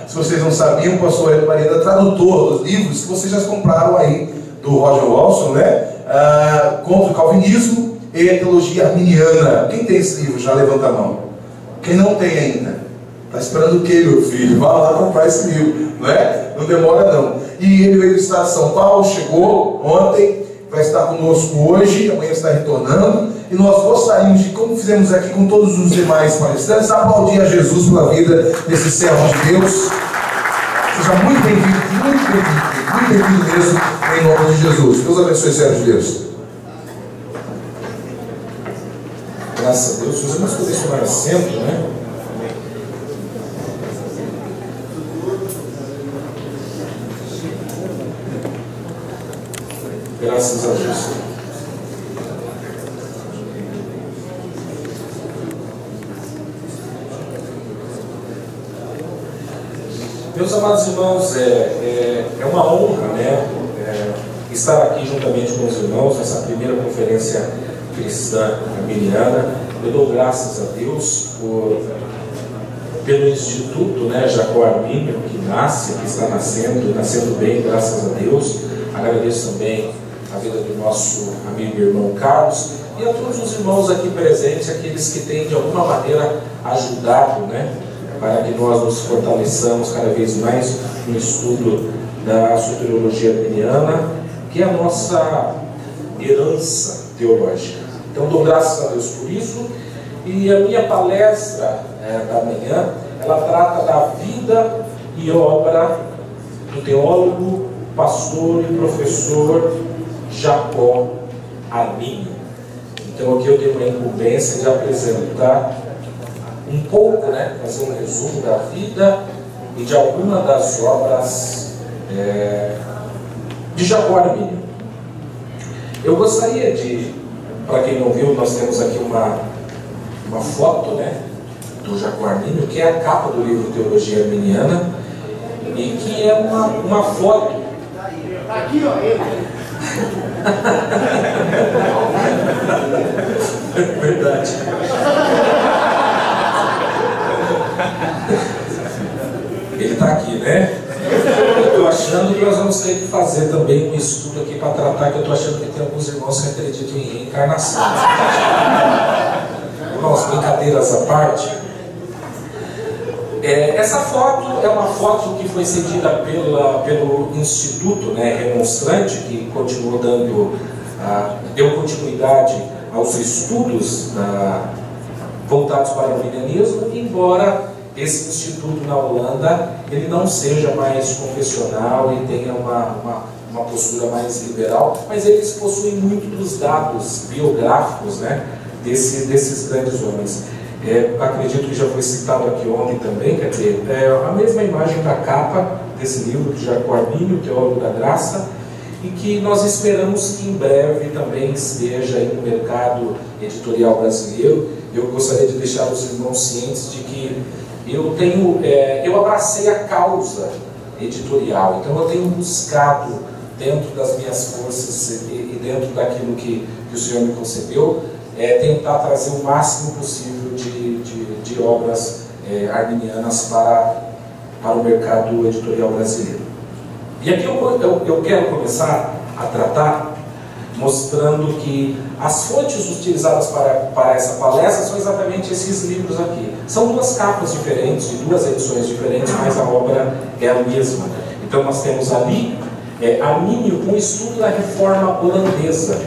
Se vocês não sabiam, o pastor Hélio Maria é tradutor dos livros que vocês já compraram aí, do Roger Walson, né? Contra o Calvinismo e a Teologia Arminiana. Quem tem esse livro já levanta a mão. Quem não tem ainda? Está esperando o quê, meu filho? Vá lá comprar esse livro, não é? Não demora não. E ele veio do estado de São Paulo, chegou ontem, vai estar conosco hoje, amanhã está retornando. E nós gostaríamos de, como fizemos aqui com todos os demais palestrantes, aplaudir a Jesus pela vida desse servo de Deus. Seja muito bem-vindo, muito bem-vindo mesmo, em nome de Jesus. Deus abençoe, servo de Deus. Graças a Deus. Os irmãos podem tomar assento, né? Graças a Deus. Meus amados irmãos, é uma honra, né, estar aqui juntamente com os irmãos nessa primeira conferência cristã arminiana. Eu dou graças a Deus pelo Instituto, né, Jacó Armínio, que nasce, que está nascendo bem, graças a Deus. Agradeço também a vida do nosso amigo e irmão Carlos e a todos os irmãos aqui presentes, aqueles que têm de alguma maneira ajudado, né, para que nós nos fortaleçamos cada vez mais no estudo da soteriologia arminiana, que é a nossa herança teológica. Então dou graças a Deus por isso. E a minha palestra da manhã, ela trata da vida e obra do teólogo, pastor e professor Jacó Armínio. Então aqui eu tenho uma incumbência de apresentar um pouco, né, fazer um resumo da vida e de alguma das obras de Jacó Armínio. Eu gostaria de, para quem não viu, nós temos aqui uma foto, né, do Jacó Armínio, que é a capa do livro Teologia Arminiana, e que é uma foto. Aqui, ó, ele. Verdade. Ele está aqui, né? Eu estou achando que nós vamos ter que fazer também um estudo aqui para tratar, que eu estou achando que tem alguns irmãos que acreditam em reencarnação. Irmãos, brincadeiras à parte, essa foto é uma foto que foi cedida pelo Instituto, né, Remonstrante, que continuou deu continuidade aos estudos voltados para o arminianismo, embora esse instituto na Holanda ele não seja mais confessional e tenha uma postura mais liberal, mas eles possuem muito dos dados biográficos, né, desses grandes homens. Acredito que já foi citado aqui ontem também, quer dizer, a mesma imagem da capa desse livro de Jacó Armínio, Teólogo da Graça, e que nós esperamos que em breve também esteja aí no mercado editorial brasileiro. Eu gostaria de deixar os irmãos cientes de que eu abracei a causa editorial, então eu tenho buscado dentro das minhas forças e dentro daquilo que o Senhor me concedeu, tentar trazer o máximo possível de obras arminianas para o mercado editorial brasileiro. E aqui eu quero começar a tratar mostrando que as fontes utilizadas para essa palestra são exatamente esses livros aqui. São duas capas diferentes, de duas edições diferentes, mas a obra é a mesma. Então nós temos ali Armínio, um estudo da reforma holandesa.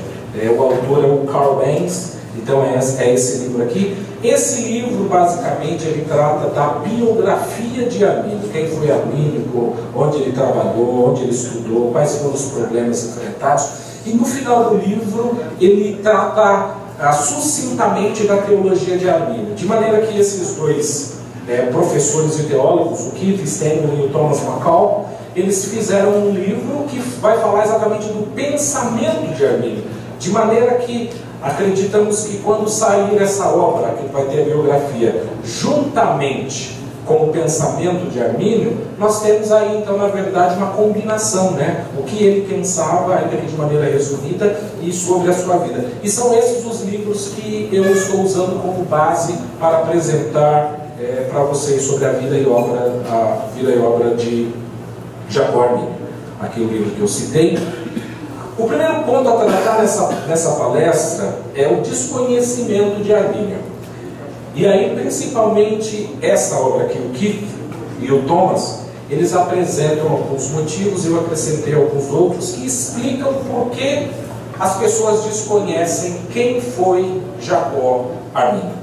O autor é o Karl Benz, então é esse livro aqui. Esse livro, basicamente, ele trata da biografia de Armínio. Quem foi Armínio, onde ele trabalhou, onde ele estudou, quais foram os problemas enfrentados. E no final do livro, ele trata sucintamente da teologia de Armínio. De maneira que esses dois professores e teólogos, o Keith Stengel e o Thomas Mackall, eles fizeram um livro que vai falar exatamente do pensamento de Armínio. De maneira que acreditamos que quando sair essa obra, que vai ter a biografia, juntamente com o pensamento de Armínio, nós temos aí então na verdade uma combinação, né? O que ele pensava, ainda que de maneira resumida, e sobre a sua vida. E são esses os livros que eu estou usando como base para apresentar para vocês sobre a vida e obra de Jacó Arminio, aqui o livro que eu citei. O primeiro ponto a tratar nessa palestra é o desconhecimento de Arminio. E aí, principalmente, essa obra aqui, o Keith e o Thomas, eles apresentam alguns motivos, eu acrescentei alguns outros, que explicam por que as pessoas desconhecem quem foi Jacó Arminio.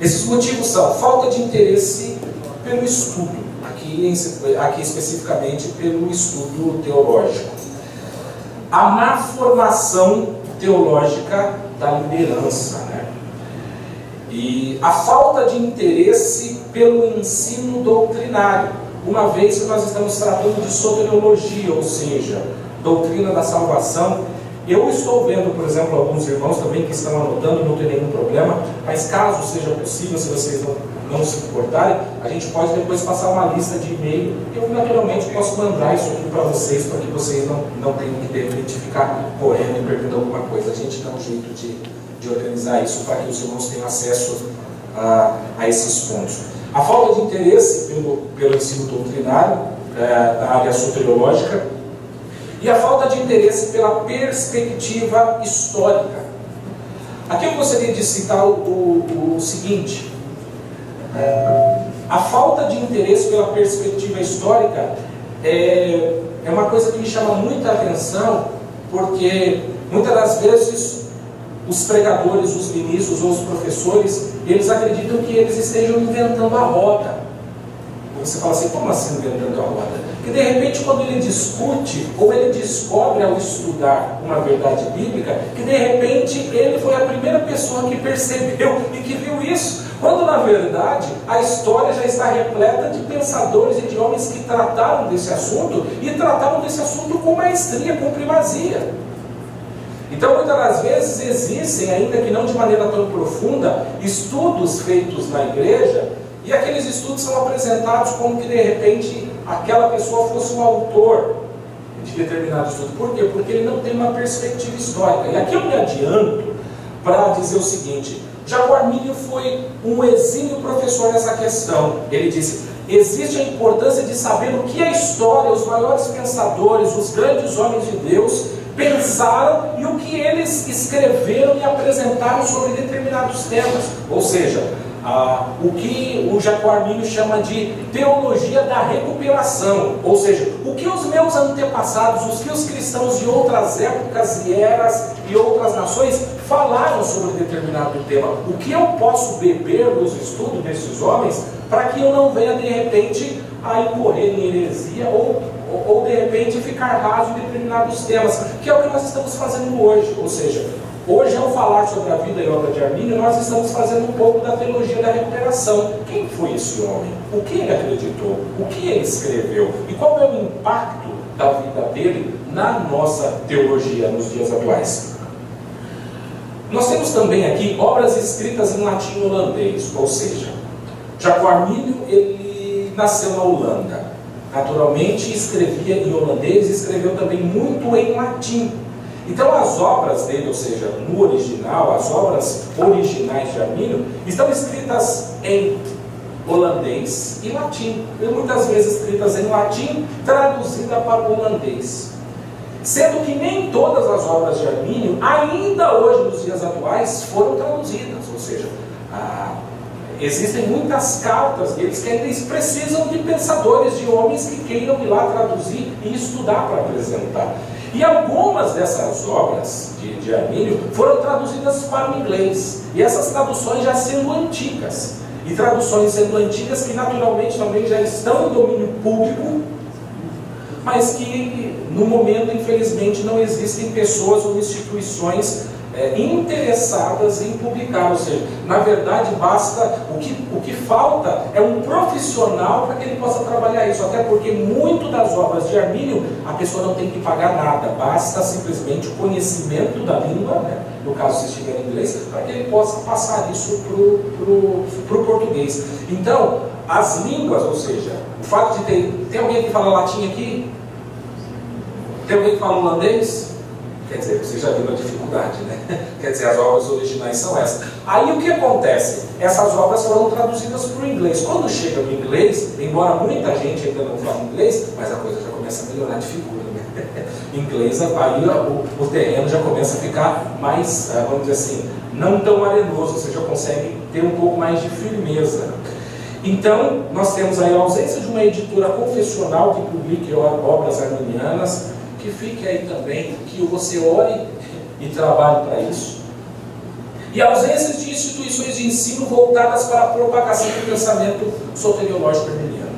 Esses motivos são falta de interesse pelo estudo, aqui especificamente pelo estudo teológico. A má formação teológica da liderança, né? E a falta de interesse pelo ensino doutrinário, uma vez que nós estamos tratando de soteriologia, ou seja, doutrina da salvação. Eu estou vendo, por exemplo, alguns irmãos também que estão anotando, não tem nenhum problema, mas caso seja possível, se vocês não se importarem, a gente pode depois passar uma lista de e-mail. Eu naturalmente posso mandar isso aqui para vocês, para que vocês não tenham que de repente ficar correndo e perguntando alguma coisa. A gente dá um jeito de organizar isso para que os irmãos tenham acesso a esses pontos. A falta de interesse pelo ensino doutrinário, na área soteriológica, e a falta de interesse pela perspectiva histórica. Aqui eu gostaria de citar o seguinte: a falta de interesse pela perspectiva histórica é uma coisa que me chama muita atenção, porque muitas das vezes os pregadores, os ministros ou os professores, eles acreditam que eles estejam inventando a roda. Você fala assim, como assim inventando a roda? Que de repente, quando ele discute ou ele descobre ao estudar uma verdade bíblica, que de repente ele foi a primeira pessoa que percebeu e que viu isso, quando na verdade a história já está repleta de pensadores e de homens que trataram desse assunto e trataram desse assunto com maestria, com primazia. Então, muitas das vezes existem, ainda que não de maneira tão profunda, estudos feitos na igreja, e aqueles estudos são apresentados como que de repente aquela pessoa fosse um autor de determinado estudo. Por quê? Porque ele não tem uma perspectiva histórica. E aqui eu me adianto para dizer o seguinte: Jacó Arminio foi um exímio professor nessa questão. Ele disse: existe a importância de saber o que a história, os maiores pensadores, os grandes homens de Deus pensaram e o que eles escreveram e apresentaram sobre determinados temas. Ou seja, o que o Jacó Arminio chama de teologia da recuperação, ou seja, o que os meus antepassados, os que os cristãos de outras épocas e eras e outras nações falaram sobre determinado tema, o que eu posso beber dos estudos desses homens para que eu não venha de repente a incorrer em heresia ou de repente ficar raso em determinados temas, que é o que nós estamos fazendo hoje. Ou seja, hoje, ao falar sobre a vida e obra de Arminio, nós estamos fazendo um pouco da teologia da recuperação. Quem foi esse homem? O que ele acreditou? O que ele escreveu? E qual é o impacto da vida dele na nossa teologia nos dias atuais? Nós temos também aqui obras escritas em latim e holandês, ou seja, Jacó Arminio, ele nasceu na Holanda. Naturalmente, escrevia em holandês e escreveu também muito em latim. Então as obras dele, ou seja, no original, as obras originais de Arminio, estão escritas em holandês e latim, e muitas vezes escritas em latim, traduzida para o holandês. Sendo que nem todas as obras de Arminio, ainda hoje nos dias atuais, foram traduzidas, ou seja, existem muitas cartas deles que ainda precisam de pensadores, de homens que queiram ir lá traduzir e estudar para apresentar. E algumas dessas obras de Arminio foram traduzidas para o inglês. E essas traduções já sendo antigas. E traduções sendo antigas que naturalmente também já estão em domínio público, mas que no momento, infelizmente, não existem pessoas ou instituições interessadas em publicar. Ou seja, na verdade basta, o que falta é um profissional para que ele possa trabalhar isso, até porque muito das obras de Arminio a pessoa não tem que pagar nada, basta simplesmente o conhecimento da língua, né? No caso se estiver em inglês, para que ele possa passar isso para o português. Então, as línguas, ou seja, o fato de tem alguém que fala latim aqui? Tem alguém que fala holandês? Quer dizer, você já viu a dificuldade, né? Quer dizer, as obras originais são essas. Aí o que acontece? Essas obras foram traduzidas para o inglês. Quando chega no inglês, embora muita gente ainda não fale inglês, mas a coisa já começa a melhorar de figura, né? Em inglês, aí o terreno já começa a ficar mais, vamos dizer assim, não tão arenoso, você já consegue ter um pouco mais de firmeza. Então, nós temos aí a ausência de uma editora confessional que publique obras arminianas, que fique aí também, que você ore e trabalhe para isso. E a ausência de instituições de ensino voltadas para a propagação do pensamento soteriológico arminiano.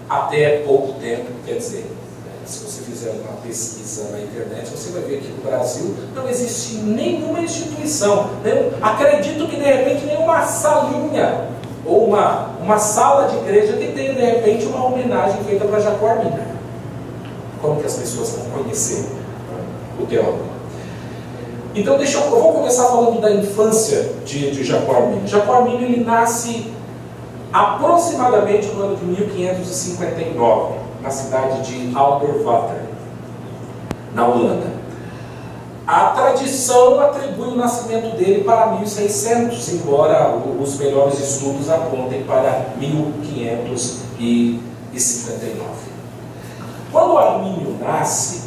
Até pouco tempo, quer dizer, se você fizer uma pesquisa na internet, você vai ver que no Brasil não existe nenhuma instituição. Acredito que de repente nenhuma salinha ou uma sala de igreja que tenha de repente uma homenagem feita para Jacó Arminio. Como que as pessoas vão conhecer o teólogo? Então eu vou começar falando da infância de Jacó Arminio. Jacó Arminio ele nasce aproximadamente no ano de 1559, na cidade de Alderwater, na Holanda. A tradição atribui o nascimento dele para 1600, embora os melhores estudos apontem para 1559. Quando Arminio nasce,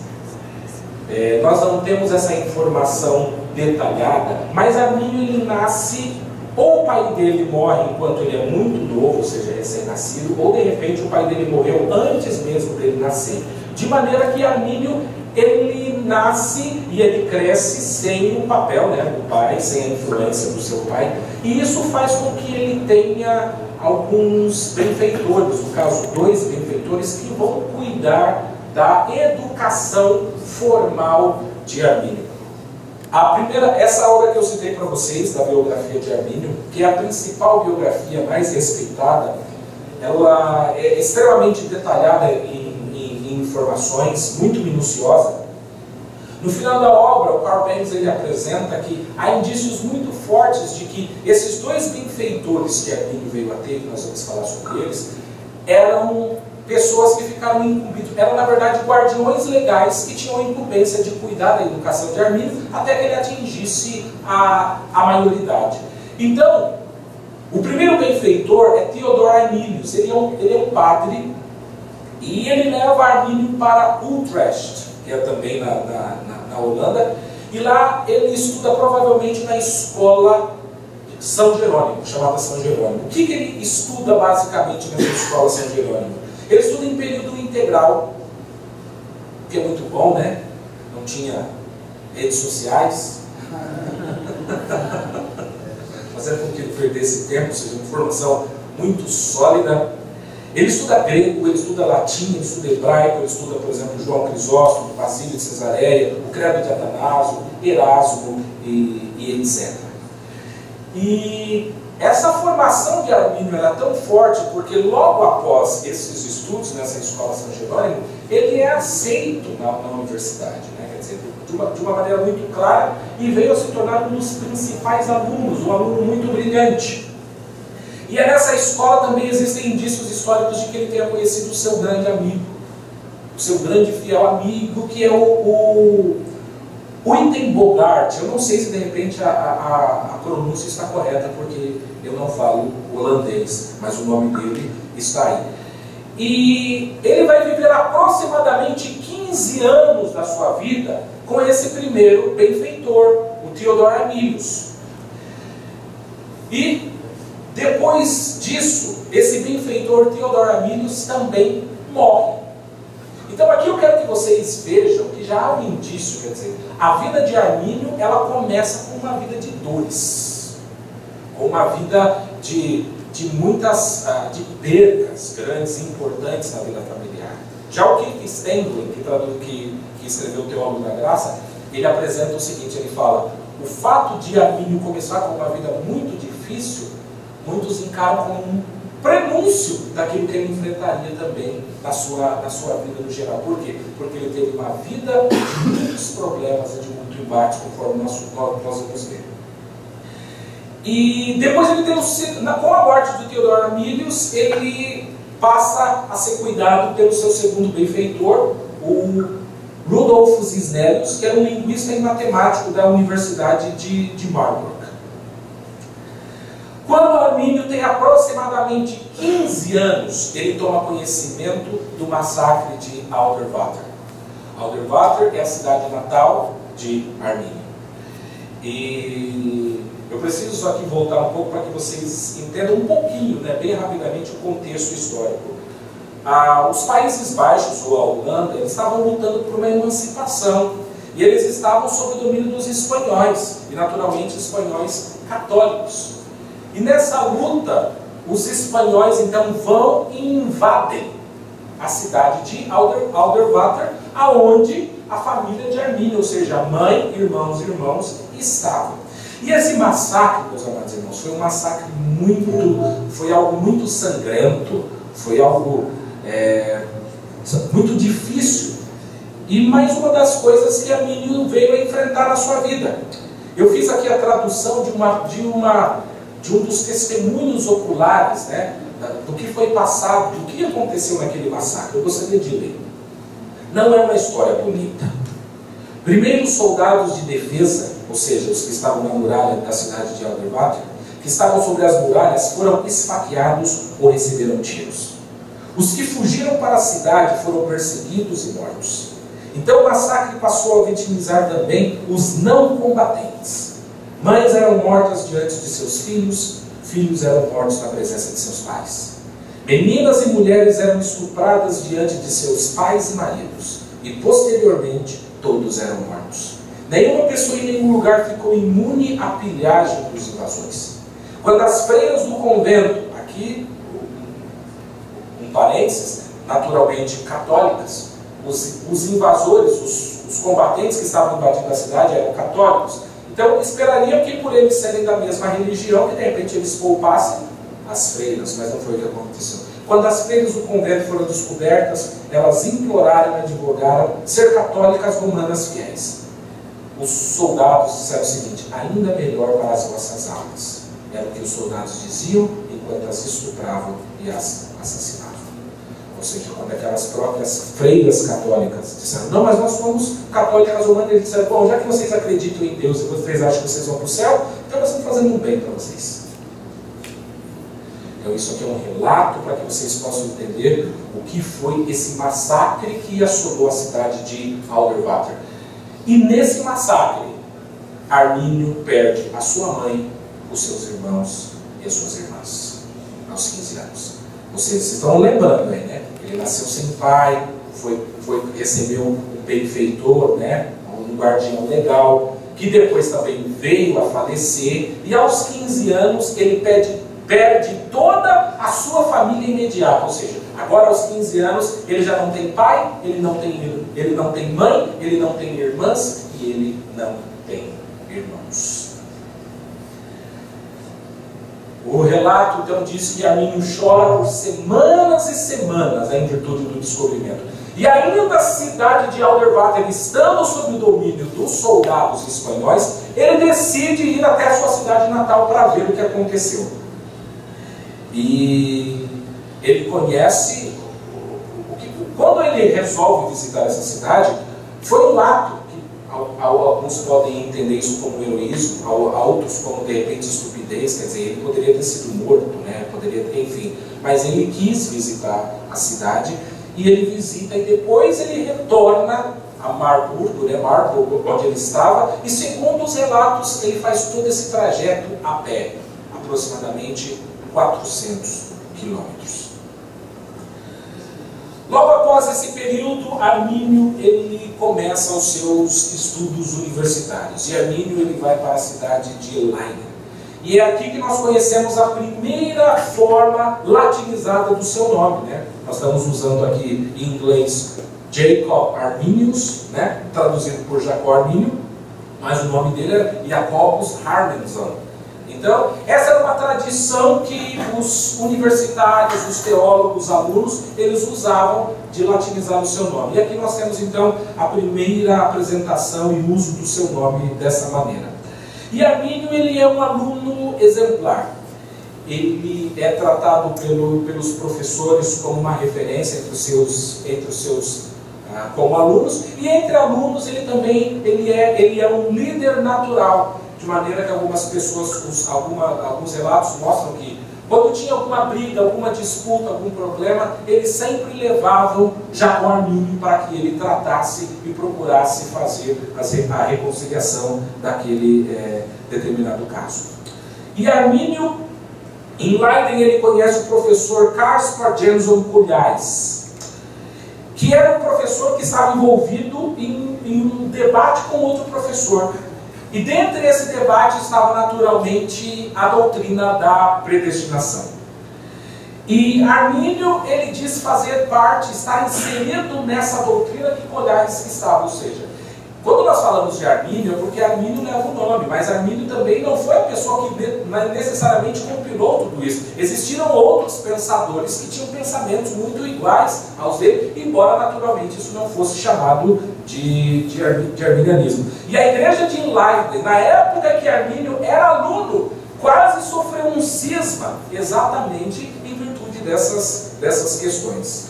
nós não temos essa informação detalhada, mas Arminio ele nasce, ou o pai dele morre enquanto ele é muito novo, ou seja, recém-nascido, ou de repente o pai dele morreu antes mesmo dele nascer. De maneira que Arminio, ele nasce e ele cresce sem o papel, né, do pai, sem a influência do seu pai, e isso faz com que ele tenha alguns benfeitores, no caso 2 benfeitores, que vão cuidar da educação formal de Arminio. A primeira, essa obra que eu citei para vocês, da biografia de Arminio, que é a principal biografia mais respeitada, ela é extremamente detalhada em informações, muito minuciosa. No final da obra, o Carl Benz ele apresenta que há indícios muito fortes de que esses 2 benfeitores que Arminio veio a ter, que nós vamos falar sobre eles, eram pessoas que ficaram incumbidas, eram na verdade guardiões legais que tinham a incumbência de cuidar da educação de Arminio até que ele atingisse a maioridade. Então, o primeiro benfeitor é Theodor Arminius, ele é um padre, e ele leva Arminio para Utrecht, que é também na Holanda, e lá ele estuda provavelmente na escola São Jerônimo, chamada São Jerônimo. O que ele estuda basicamente nessa escola São Jerônimo? Ele estuda em período integral, que é muito bom, né? Não tinha redes sociais. Fazendo com que ele perdesse tempo, ou seja, uma formação muito sólida. Ele estuda grego, ele estuda latim, ele estuda hebraico, ele estuda, por exemplo, João Crisóstomo, Basílio de Cesareia, o Credo de Atanásio, Erasmo e etc. E essa formação de Arminio era tão forte porque logo após esses estudos nessa escola São Jerônimo, ele é aceito na universidade, né? Quer dizer, de uma maneira muito clara, e veio a se tornar um dos principais alunos, um aluno muito brilhante. E é nessa escola também existem indícios históricos de que ele tenha conhecido o seu grande amigo, o seu grande fiel amigo, que é o Uitenbogart. Eu não sei se de repente a pronúncia está correta, porque eu não falo holandês, mas o nome dele está aí. E ele vai viver aproximadamente 15 anos da sua vida com esse primeiro benfeitor, o Theodor Arminius. E depois disso, esse benfeitor Theodor Arminius também morre. Então aqui eu quero que vocês vejam que já há um indício, quer dizer, a vida de Armínio, ela começa com uma vida de dores, com uma vida de muitas de percas grandes e importantes na vida familiar. Já o Keith Stenglin, que escreveu o Teólogo da Graça, ele apresenta o seguinte, ele fala: o fato de Armínio começar com uma vida muito difícil, muitos encaram como um prenúncio daquilo que ele enfrentaria também na sua vida no geral. Por quê? Porque ele teve uma vida de muitos problemas e de muito embate, conforme nós vamos ver. E depois ele tem com a morte do Theodor Arminius, ele passa a ser cuidado pelo seu segundo benfeitor, o Rudolfus Isnelius, que era um linguista e matemático da Universidade de Marburg. Quando Armínio tem aproximadamente 15 anos, ele toma conhecimento do massacre de Alderwater. Alderwater é a cidade natal de Armínio. E eu preciso só aqui voltar um pouco para que vocês entendam um pouquinho, né, bem rapidamente, o contexto histórico. Os Países Baixos, ou a Holanda, eles estavam lutando por uma emancipação. E eles estavam sob o domínio dos espanhóis, e naturalmente espanhóis católicos. E nessa luta, os espanhóis então vão e invadem a cidade de Alderwater, aonde a família de Armínio, ou seja, mãe, irmãos, estavam. E esse massacre, meus amados irmãos, foi um massacre foi algo muito sangrento, foi algo muito difícil. E mais uma das coisas que Armínio veio a enfrentar na sua vida. Eu fiz aqui a tradução de um dos testemunhos oculares, né, do que foi passado, do que aconteceu naquele massacre. Eu gostaria de ler. Não é uma história bonita. Primeiro, os soldados de defesa, ou seja, os que estavam na muralha da cidade de Alderwater, que estavam sobre as muralhas, foram esfaqueados ou receberam tiros. Os que fugiram para a cidade foram perseguidos e mortos. Então o massacre passou a vitimizar também os não combatentes. Mães eram mortas diante de seus filhos, filhos eram mortos na presença de seus pais. Meninas e mulheres eram estupradas diante de seus pais e maridos, e posteriormente todos eram mortos. Nenhuma pessoa em nenhum lugar ficou imune à pilhagem dos invasores. Quando as freiras do convento, aqui um parênteses, naturalmente católicas, os invasores, os combatentes que estavam invadindo a cidade eram católicos. Então esperariam que por eles serem da mesma religião, que de repente eles poupassem as freiras, mas não foi o que aconteceu. Quando as freiras do convento foram descobertas, elas imploraram e advogaram ser católicas romanas fiéis. Os soldados disseram o seguinte: ainda melhor para as vossas almas. Era o que os soldados diziam enquanto as estupravam e as assassinavam. Ou seja, quando aquelas próprias freiras católicas disseram: não, mas nós somos católicas romanas, eles disseram: bom, já que vocês acreditam em Deus e vocês acham que vocês vão para o céu, então nós estamos fazendo um bem para vocês. Então isso aqui é um relato para que vocês possam entender o que foi esse massacre que assolou a cidade de Alderwater. E nesse massacre, Armínio perde a sua mãe, os seus irmãos e as suas irmãs, aos 15 anos. Vocês estão lembrando aí, né? Ele nasceu sem pai, recebeu um benfeitor, né? Um guardião legal, que depois também veio a falecer, e aos 15 anos ele perde toda a sua família imediata, ou seja, agora aos 15 anos ele já não tem pai, ele não tem mãe, ele não tem irmãs e ele não tem irmãos. O relato então diz que Armínio chora por semanas e semanas em virtude do descobrimento. E ainda a cidade de Alderwater, estando sob o domínio dos soldados espanhóis, ele decide ir até a sua cidade natal para ver o que aconteceu. E ele conhece, quando ele resolve visitar essa cidade, foi um ato que alguns podem entender isso como heroísmo, outros como de repente estupidez, quer dizer, ele poderia ter sido morto, né? Poderia ter, enfim, mas ele quis visitar a cidade e ele visita e depois ele retorna a Marburgo, né? Marburgo, onde ele estava, e segundo os relatos ele faz todo esse trajeto a pé, aproximadamente 400 quilômetros. Logo após esse período, Armínio ele começa os seus estudos universitários. E Armínio ele vai para a cidade de Leiden. E é aqui que nós conhecemos a primeira forma latinizada do seu nome, né? Nós estamos usando aqui em inglês Jacob Arminius, né? Traduzido por Jacó Armínio, mas o nome dele é Jacobus Harmenson. Então, essa era uma tradição que os universitários, os teólogos, os alunos, eles usavam de latinizar o seu nome. E aqui nós temos então a primeira apresentação e uso do seu nome dessa maneira. E Armínio ele é um aluno exemplar. Ele é tratado pelos professores como uma referência entre os seus como alunos, e entre alunos ele também ele é um líder natural, de maneira que algumas pessoas, alguns relatos mostram que quando tinha alguma briga, alguma disputa, algum problema, eles sempre levavam já o Armínio para que ele tratasse e procurasse fazer a reconciliação daquele determinado caso. E Armínio, em Leiden, ele conhece o professor Caspar Jenson Kulhais, que era um professor que estava envolvido em um debate com outro professor. E dentre esse debate estava naturalmente a doutrina da predestinação. E Armínio, ele diz fazer parte, estar inserido nessa doutrina que Kulhais estava, ou seja, quando nós falamos de Armínio, é porque Armínio leva o nome, mas Armínio também não foi a pessoa que necessariamente compilou tudo isso. Existiram outros pensadores que tinham pensamentos muito iguais aos dele, embora naturalmente isso não fosse chamado de arminianismo. E a igreja de Leiden, na época que Armínio era aluno, quase sofreu um cisma, exatamente em virtude dessas questões.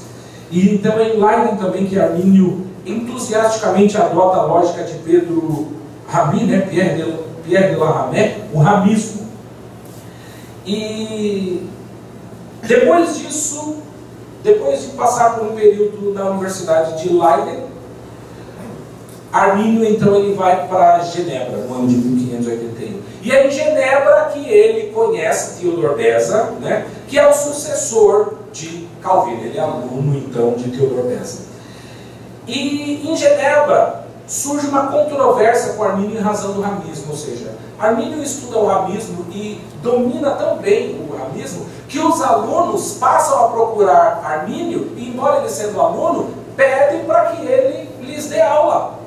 E então em Leiden também que Armínio entusiasticamente adota a lógica de Pedro Rami, Pierre de la Ramée, o ramismo. E depois disso, depois de passar por um período na Universidade de Leiden, Armínio então ele vai para Genebra, no ano de 1581. E é em Genebra que ele conhece Theodor Beza, que é o sucessor de Calvino. Ele é aluno então de Theodor Beza. E em Genebra surge uma controvérsia com Armínio em razão do ramismo, ou seja, Armínio estuda o ramismo e domina tão bem o ramismo que os alunos passam a procurar Armínio e, embora ele sendo aluno, pedem para que ele lhes dê aula.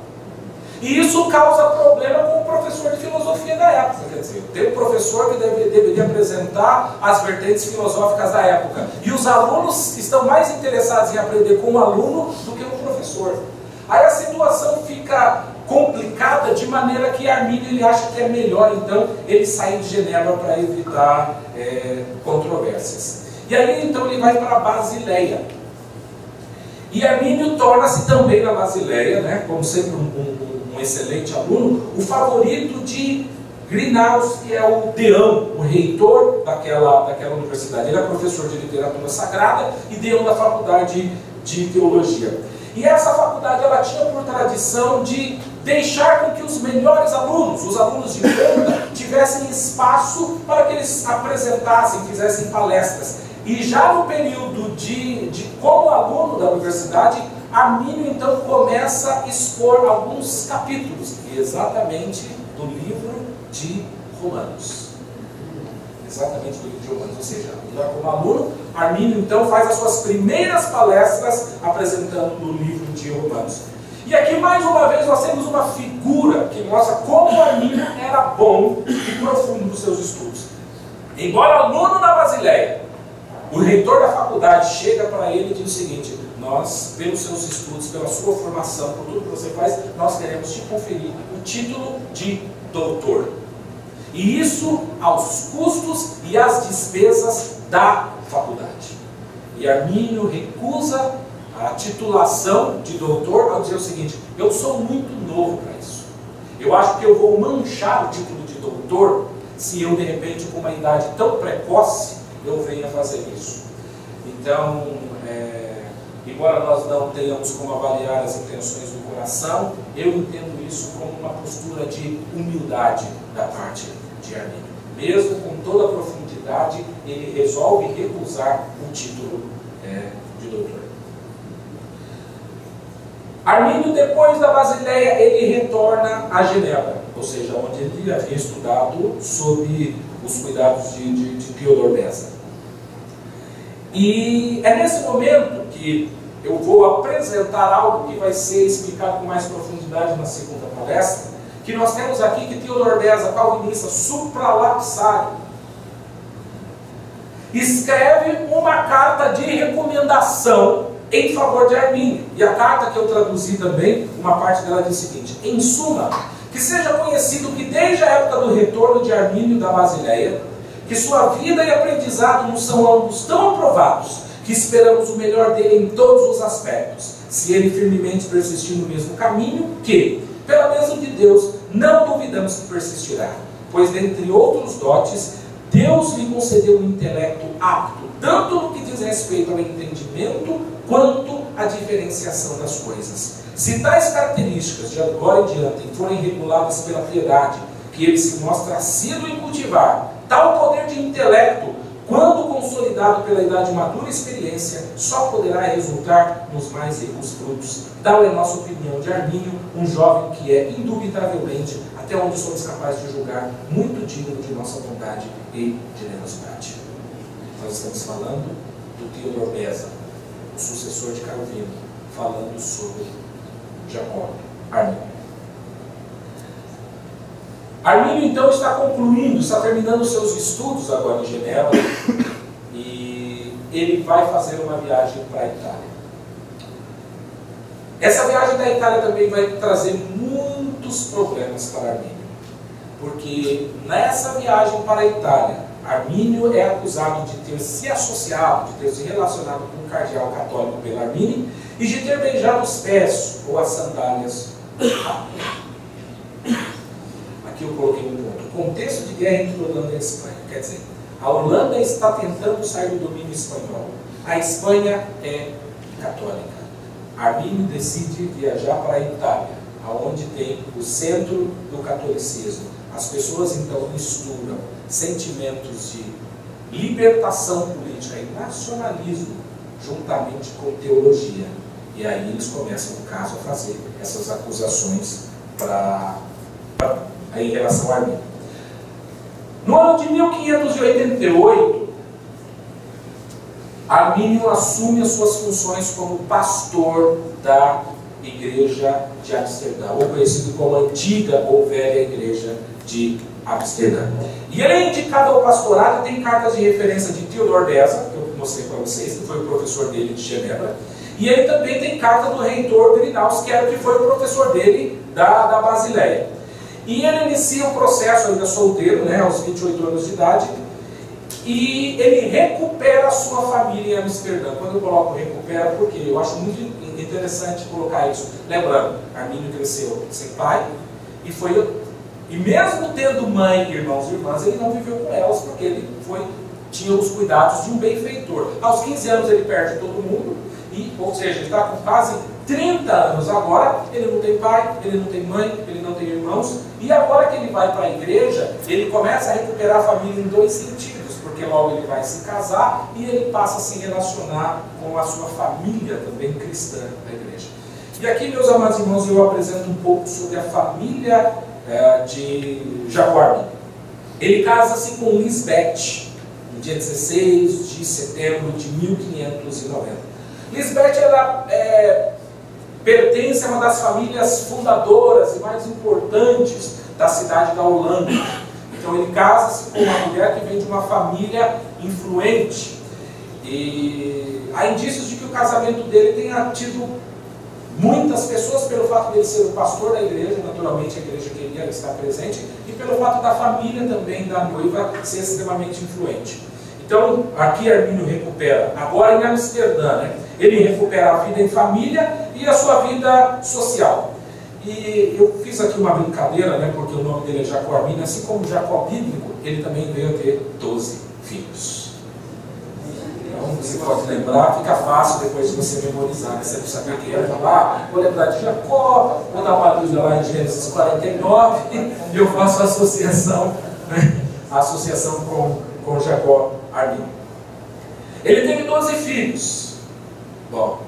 E isso causa problema com o professor de filosofia da época. Quer dizer, tem um professor que deveria apresentar as vertentes filosóficas da época. E os alunos estão mais interessados em aprender com o aluno do que com o professor. Aí a situação fica complicada de maneira que Armínio ele acha que é melhor, então, ele sair de Genebra para evitar controvérsias. E aí, então, ele vai para Basileia. E Armínio torna-se também na Basileia, como sempre um excelente aluno, o favorito de Grinaus, que é o deão, o reitor daquela universidade. Ele é professor de literatura sagrada e deão da faculdade de teologia. E essa faculdade ela tinha por tradição de deixar com que os melhores alunos, os alunos de ponta, tivessem espaço para que eles apresentassem, fizessem palestras. E já no período como aluno da universidade, Armínio então começa a expor alguns capítulos, exatamente do livro de Romanos. Exatamente do livro de Romanos, ou seja, como aluno, Armínio então faz as suas primeiras palestras apresentando o livro de Romanos. E aqui mais uma vez nós temos uma figura que mostra como Armínio era bom e profundo nos seus estudos. Embora aluno na Basileia, o reitor da faculdade chega para ele e diz o seguinte: nós, pelos seus estudos, pela sua formação, por tudo que você faz, nós queremos te conferir o título de doutor. E isso aos custos e às despesas da faculdade. E Armínio recusa a titulação de doutor ao dizer o seguinte: eu sou muito novo para isso. Eu acho que eu vou manchar o título de doutor se eu, de repente, com uma idade tão precoce, eu venha fazer isso. Então, embora nós não tenhamos como avaliar as intenções do coração, eu entendo isso como uma postura de humildade da parte de Armínio. Mesmo com toda a profundidade, ele resolve recusar o título de doutor. Armínio, depois da Basileia, ele retorna a Genebra, ou seja, onde ele havia estudado sob os cuidados de Theodor Beza. E é nesse momento que eu vou apresentar algo que vai ser explicado com mais profundidade na segunda palestra, que nós temos aqui que Theodor Beza, calvinista, supralapsário, escreve uma carta de recomendação em favor de Armínio. E a carta que eu traduzi também, uma parte dela diz o seguinte: em suma, que seja conhecido que desde a época do retorno de Armínio da Basileia, que sua vida e aprendizado nos são ambos tão aprovados, que que esperamos o melhor dele em todos os aspectos, se ele firmemente persistir no mesmo caminho, que, pela bênção de Deus, não duvidamos que persistirá, pois dentre outros dotes, Deus lhe concedeu um intelecto apto, tanto no que diz respeito ao entendimento, quanto à diferenciação das coisas. Se tais características, de agora em diante, forem reguladas pela piedade, que ele se mostra assíduo em cultivar, tal poder de intelecto, quando consolidado pela idade madura e experiência, só poderá resultar nos mais ricos frutos. Tal é a nossa opinião de Armínio, um jovem que é, indubitavelmente, até onde somos capazes de julgar, muito digno de nossa bondade e generosidade. Nós estamos falando do Theodor Beza, o sucessor de Calvino, falando sobre Jacob Armínio. Armínio, então, está concluindo, está terminando seus estudos agora em Genebra, e ele vai fazer uma viagem para a Itália. Essa viagem da Itália também vai trazer muitos problemas para Armínio, porque nessa viagem para a Itália, Armínio é acusado de ter se associado, de ter se relacionado com um cardeal católico pelo Armínio, e de ter beijado os pés ou as sandálias do Papa. Aqui eu coloquei um ponto. Contexto de guerra entre Holanda e Espanha. Quer dizer, a Holanda está tentando sair do domínio espanhol. A Espanha é católica. Armínio decide viajar para a Itália, onde tem o centro do catolicismo. As pessoas então misturam sentimentos de libertação política e nacionalismo juntamente com teologia. E aí eles começam, no caso, a fazer essas acusações em relação a Armínio. No ano de 1588, Armínio assume as suas funções como pastor da Igreja de Amsterdã, ou conhecido como Antiga ou Velha Igreja de Amsterdã. E ele é indicado ao pastorado e tem cartas de referência de Theodor Beza, que eu mostrei para vocês, que foi o professor dele de Genebra, e ele também tem carta do reitor Grinaus, que foi o professor dele da Basileia. E ele inicia um processo ainda solteiro, né, aos 28 anos de idade, e ele recupera a sua família em Amsterdã. Quando eu coloco recupera, porque eu acho muito interessante colocar isso. Lembrando, Armínio cresceu sem pai, e mesmo tendo mãe, irmãos e irmãs, ele não viveu com elas, porque ele tinha os cuidados de um benfeitor. Aos 15 anos ele perde todo mundo, ou seja, ele está com quase 30 anos agora, ele não tem pai, ele não tem mãe, ele não tem irmãos, e agora que ele vai para a igreja, ele começa a recuperar a família em dois sentidos, porque logo ele vai se casar e ele passa a se relacionar com a sua família também cristã da igreja. E aqui, meus amados irmãos, eu apresento um pouco sobre a família de Jacob Armínio. Ele casa-se com Lisbeth, no dia 16 de setembro de 1590. Lisbeth, ela pertence a uma das famílias fundadoras e mais importantes da cidade da Holanda. Então ele casa-se com uma mulher que vem de uma família influente. E há indícios de que o casamento dele tenha tido muitas pessoas, pelo fato de ele ser o pastor da igreja, naturalmente a igreja queria estar presente, e pelo fato da família também da noiva ser extremamente influente. Então, aqui Armínio recupera, agora em Amsterdã, né? Ele recupera a vida em família e a sua vida social. E eu fiz aqui uma brincadeira, né? Porque o nome dele é Jacob Armínio, assim como Jacó bíblico, ele também veio a ter 12 filhos. Então, você pode lembrar, fica fácil depois de você memorizar, né? Você não sabe o que é, falar, vou lembrar de Jacó, vou dar uma lida lá em Gênesis 49, e eu faço a associação, né? A associação com Jacob Armínio. Ele teve 12 filhos. Bom,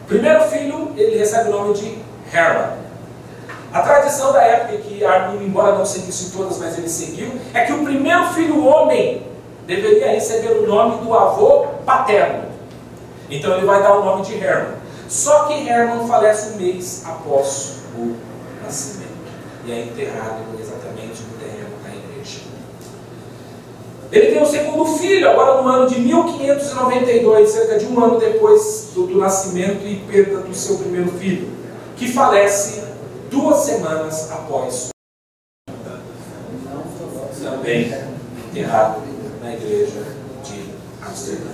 primeiro filho, ele recebe o nome de Hermann. A tradição da época que Armínio, embora não seguisse todas, mas ele seguiu, é que o primeiro filho homem deveria receber o nome do avô paterno. Então ele vai dar o nome de Hermann. Só que Hermann falece um mês após o nascimento. E é enterrado exatamente no terreno da igreja. Ele tem um segundo filho, agora no ano de 1592, cerca de um ano depois do nascimento e perda do seu primeiro filho, que falece 2 semanas após, também enterrado na igreja de Amsterdã.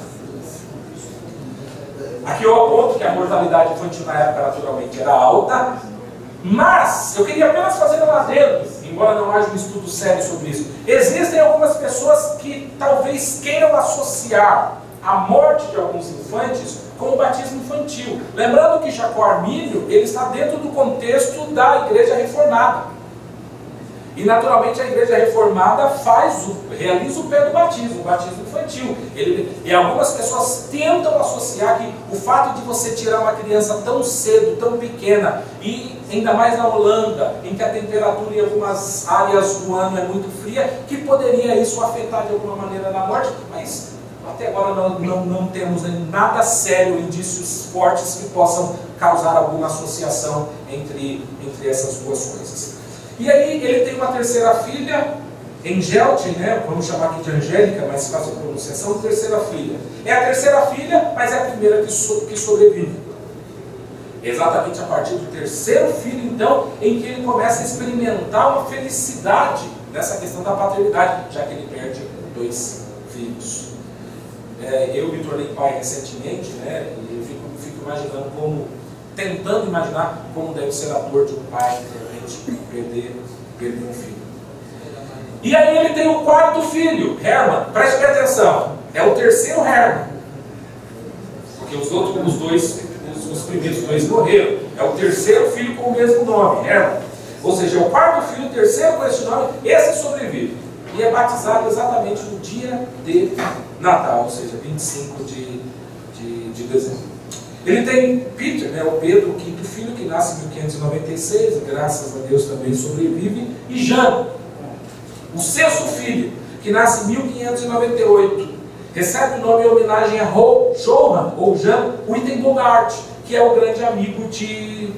Aqui eu aponto que a mortalidade infantil na época naturalmente era alta, mas eu queria apenas fazer um adendo, embora não haja um estudo sério sobre isso. Existem algumas pessoas que talvez queiram associar a morte de alguns infantes com o batismo infantil. Lembrando que Jacó Armínio, ele está dentro do contexto da Igreja Reformada. E naturalmente a Igreja Reformada realiza o batismo infantil. E algumas pessoas tentam associar que o fato de você tirar uma criança tão cedo, tão pequena, e ainda mais na Holanda, em que a temperatura em algumas áreas do ano é muito fria, que poderia isso afetar de alguma maneira na morte, mas até agora não temos nada sério, indícios fortes que possam causar alguma associação entre essas duas coisas. E aí ele tem uma terceira filha, Engelte, né? Vamos chamar aqui de Angélica, mais fácil a pronunciação, terceira filha. É a terceira filha, mas é a primeira que sobrevive. Exatamente a partir do terceiro filho, então, em que ele começa a experimentar uma felicidade nessa questão da paternidade, já que ele perde 2 filhos. Eu me tornei pai recentemente, né? E eu fico imaginando tentando imaginar como deve ser a dor de um pai perder um filho. E aí ele tem o 4º filho, Herman. Preste bem atenção, é o terceiro Herman, porque os primeiros 2 morreram. É o terceiro filho com o mesmo nome, Herman. Ou seja, é o 4º filho, o terceiro com esse nome, esse sobrevive. E é batizado exatamente no dia de Natal, ou seja, 25 de dezembro. Ele tem Peter, né, o Pedro, o 5º filho, que nasce em 1596, graças a Deus também sobrevive, e Jean, o 6º filho, que nasce em 1598, recebe o nome em homenagem a Johann, ou Jean Wittenbogart, que é o grande amigo de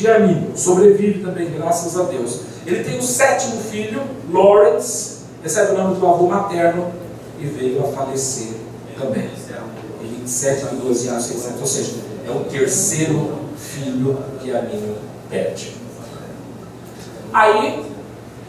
Armínio, sobrevive também, graças a Deus. Ele tem o 7º filho, Lawrence, recebe o nome do avô materno, e veio a falecer também. 27 de 12 anos, 600, ou seja, é o terceiro filho que Armínio perde. Aí,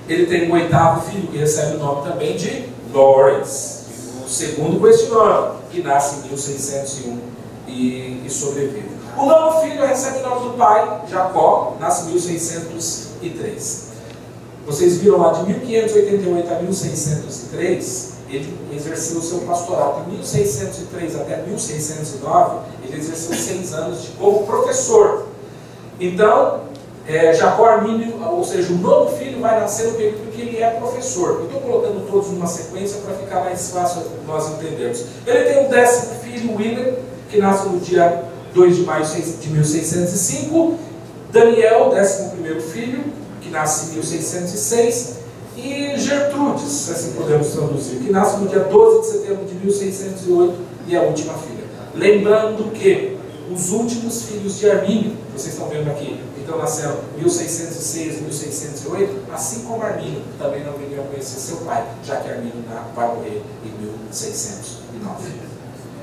ele tem o 8º filho, que recebe o nome também de Lawrence, o segundo com esse nome, que nasce em 1601 e sobrevive. O 9º filho recebe o nome do pai, Jacó, nasce em 1603. Vocês viram lá, de 1588 a 1603, ele exerceu o seu pastorado. De 1603 até 1609, ele exerceu 6 anos como professor. Então, Jacó Armínio, ou seja, o 9º filho vai nascer no período que ele é professor. Eu estou colocando todos numa sequência para ficar mais fácil nós entendermos. Ele tem o 10º filho, William, que nasce no dia 2 de maio de 1605. Daniel, 11º filho, que nasce em 1606. E Gertrudes, assim podemos traduzir, que nasce no dia 12 de setembro de 1608 e a última filha. Lembrando que os últimos filhos de Armínio, vocês estão vendo aqui, então nasceram em 1606 e 1608, assim como Armínio também não viriam a conhecer seu pai, já que Armínio vai morrer em 1609.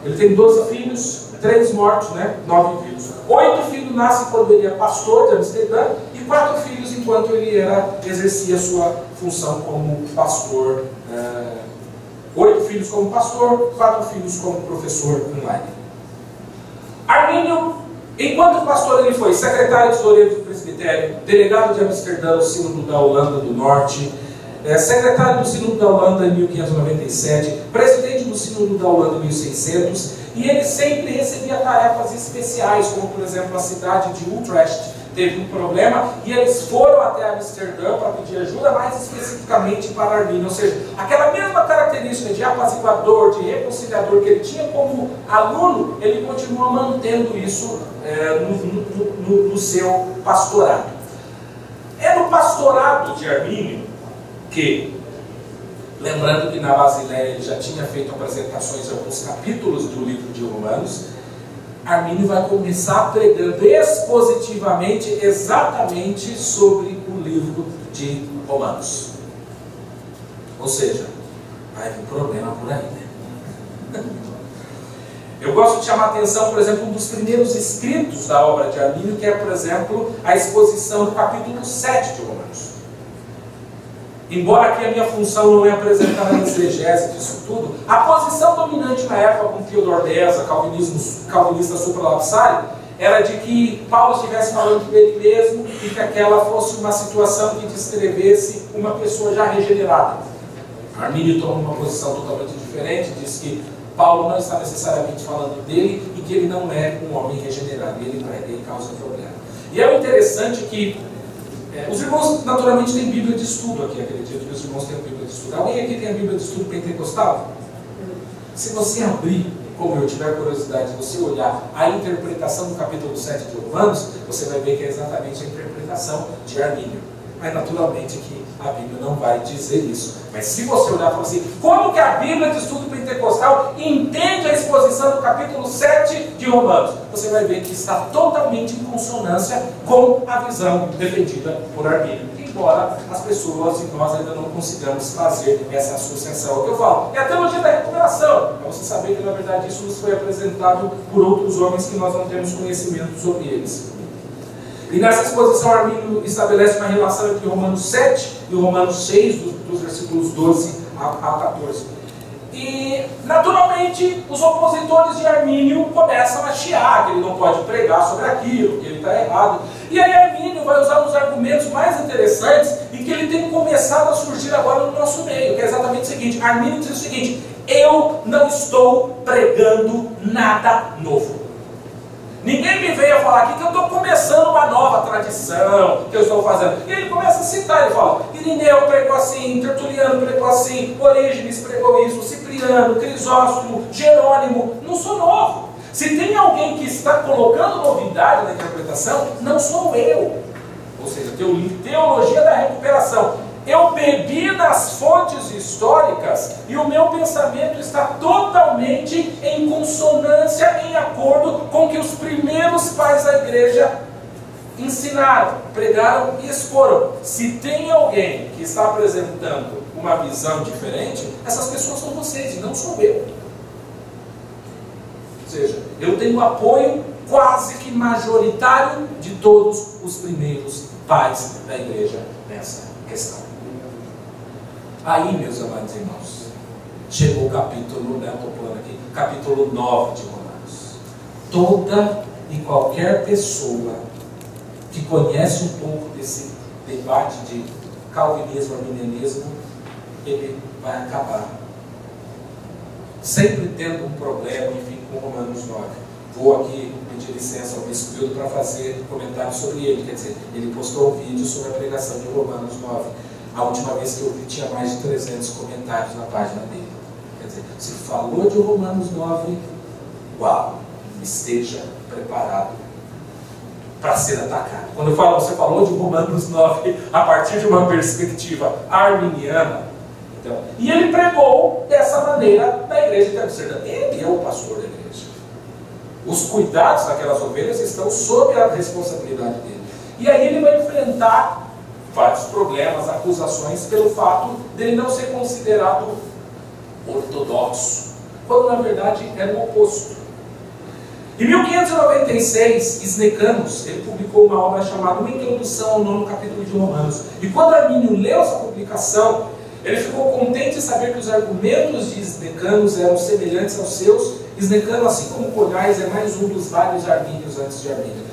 Ele tem 12 filhos, 3 mortos, 9 vivos. 8 filhos nascem quando ele é pastor de Amsterdã, e 4 filhos enquanto ele exercia sua função como pastor. 8 filhos como pastor, 4 filhos como professor online. Armínio, enquanto pastor, ele foi secretário tesoureiro do presbitério, delegado de Amsterdã no Sínodo da Holanda do Norte, secretário do Sínodo da Holanda em 1597, presidente do Sínodo da Holanda em 1600, e ele sempre recebia tarefas especiais, como por exemplo a cidade de Utrecht teve um problema, e eles foram até Amsterdã para pedir ajuda, mais especificamente para Armínio. Ou seja, aquela mesma característica de apaziguador, de reconciliador que ele tinha como aluno, ele continua mantendo isso no seu pastorado. É no pastorado de Armínio que, lembrando que na Basileia ele já tinha feito apresentações em alguns capítulos do livro de Romanos, Armínio vai começar pregando expositivamente exatamente sobre o livro de Romanos. Ou seja, vai vir problema por aí, né? Eu gosto de chamar a atenção, por exemplo, um dos primeiros escritos da obra de Armínio, que é, por exemplo, a exposição do capítulo 7 de Romanos. embora aqui a minha função não é apresentar a exegese disso tudo, a posição dominante na época com Theodor Beza, calvinista supralapsário, era de que Paulo estivesse falando dele mesmo e que aquela fosse uma situação que descrevesse uma pessoa já regenerada. Armínio toma uma posição totalmente diferente, diz que Paulo não está necessariamente falando dele e que ele não é um homem regenerado, e ele prega e causa problema. E é interessante que os irmãos naturalmente têm Bíblia de estudo aqui, acredito que os irmãos têm Bíblia de estudo. Alguém aqui tem a Bíblia de estudo pentecostal? Se você abrir, como eu tiver curiosidade, se você olhar a interpretação do capítulo 7 de Romanos, você vai ver que é exatamente a interpretação de Armínio. Mas naturalmente que a Bíblia não vai dizer isso. Mas se você olhar e falar assim, como que a Bíblia de estudo pentecostal entende a exposição do capítulo 7 de Romanos? Você vai ver que está totalmente em consonância com a visão defendida por Armínio. Embora as pessoas e nós ainda não consigamos fazer essa associação. O que eu falo? É a teologia da recuperação. Para você saber que na verdade isso nos foi apresentado por outros homens que nós não temos conhecimento sobre eles. E nessa exposição, Armínio estabelece uma relação entre Romanos 7 e Romanos 6, dos versículos 12 a 14. E, naturalmente, os opositores de Armínio começam a chiar, que ele não pode pregar sobre aquilo, que ele está errado. E aí Armínio vai usar os argumentos mais interessantes e que ele tem começado a surgir agora no nosso meio, que é exatamente o seguinte. Armínio diz o seguinte: eu não estou pregando nada novo. Ninguém me veio a falar aqui que eu estou começando uma nova tradição, que eu estou fazendo. E ele começa a citar, ele fala, Irineu pregou assim, Tertuliano pregou assim, Orígenes pregou isso, Cipriano, Crisóstomo, Jerônimo. Não sou novo. Se tem alguém que está colocando novidade na interpretação, não sou eu. Ou seja, teologia da recuperação. Eu bebi nas fontes históricas e o meu pensamento está totalmente em consonância, em acordo com o que os primeiros pais da igreja ensinaram, pregaram e exporam. Se tem alguém que está apresentando uma visão diferente, essas pessoas são vocês e não sou eu. Ou seja, eu tenho apoio quase que majoritário de todos os primeiros pais da igreja nessa questão. Aí, meus amados irmãos, chegou o capítulo, né, estou pulando aqui, capítulo 9 de Romanos. Toda e qualquer pessoa que conhece um pouco desse debate de calvinismo, arminianismo, ele vai acabar sempre tendo um problema, enfim, com Romanos 9. Vou aqui pedir licença ao Bispo Hildo para fazer comentário sobre ele. Quer dizer, ele postou um vídeo sobre a pregação de Romanos 9. A última vez que eu vi tinha mais de 300 comentários na página dele. Quer dizer, se falou de Romanos 9, uau, esteja preparado para ser atacado. Quando eu falo, você falou de Romanos 9 a partir de uma perspectiva arminiana, então, e ele pregou dessa maneira na igreja de Amsterdã. Ele é o pastor da igreja. Os cuidados daquelas ovelhas estão sob a responsabilidade dele. E aí ele vai enfrentar vários problemas, acusações, pelo fato dele não ser considerado ortodoxo, quando na verdade era o oposto. Em 1596, Snecanos, ele publicou uma obra chamada Uma Introdução ao 9º capítulo de Romanos. E quando Armínio leu essa publicação, ele ficou contente em saber que os argumentos de Snecanos eram semelhantes aos seus. Snecanos, assim como Colhais, é mais um dos vários armínios antes de Armínio.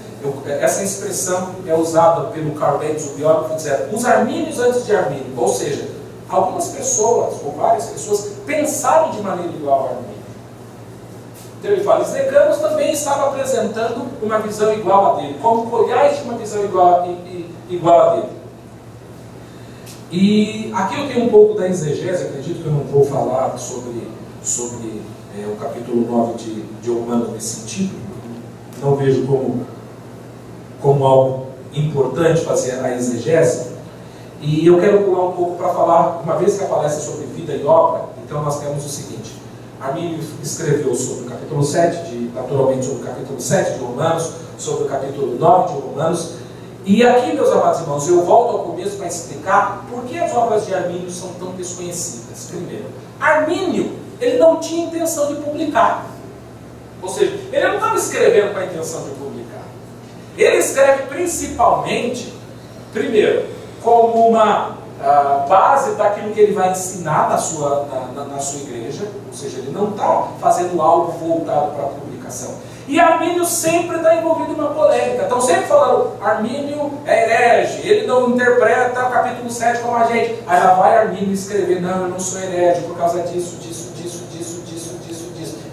Essa expressão é usada pelo Karl Benz, o biógrafo, dizendo os armínios antes de Armínio. Ou seja, algumas pessoas, ou várias pessoas, pensaram de maneira igual a Armínio. Então ele fala, Snecanos também estava apresentando uma visão igual a dele, como Colhais tinha uma visão igual a dele. E aqui eu tenho um pouco da exegese, acredito que eu não vou falar sobre o capítulo 9 de Romanos nesse sentido. Não vejo como algo importante fazer a exegese. E eu quero pular um pouco para falar, uma vez que a palestra é sobre vida e obra, então nós temos o seguinte. Armínio escreveu sobre o capítulo 7, naturalmente sobre o capítulo 7 de Romanos, sobre o capítulo 9 de Romanos. E aqui, meus amados irmãos, eu volto ao começo para explicar por que as obras de Armínio são tão desconhecidas. Primeiro, Armínio, ele não tinha intenção de publicar. Ou seja, ele não estava escrevendo com a intenção de publicar. Ele escreve principalmente, primeiro, como uma base daquilo que ele vai ensinar na sua igreja, ou seja, ele não está fazendo algo voltado para a publicação. E Armínio sempre está envolvido numa polêmica. Então sempre falando, Armínio é herege, ele não interpreta o capítulo 7 como a gente. Aí lá vai Armínio escrever, não, eu não sou herege por causa disso.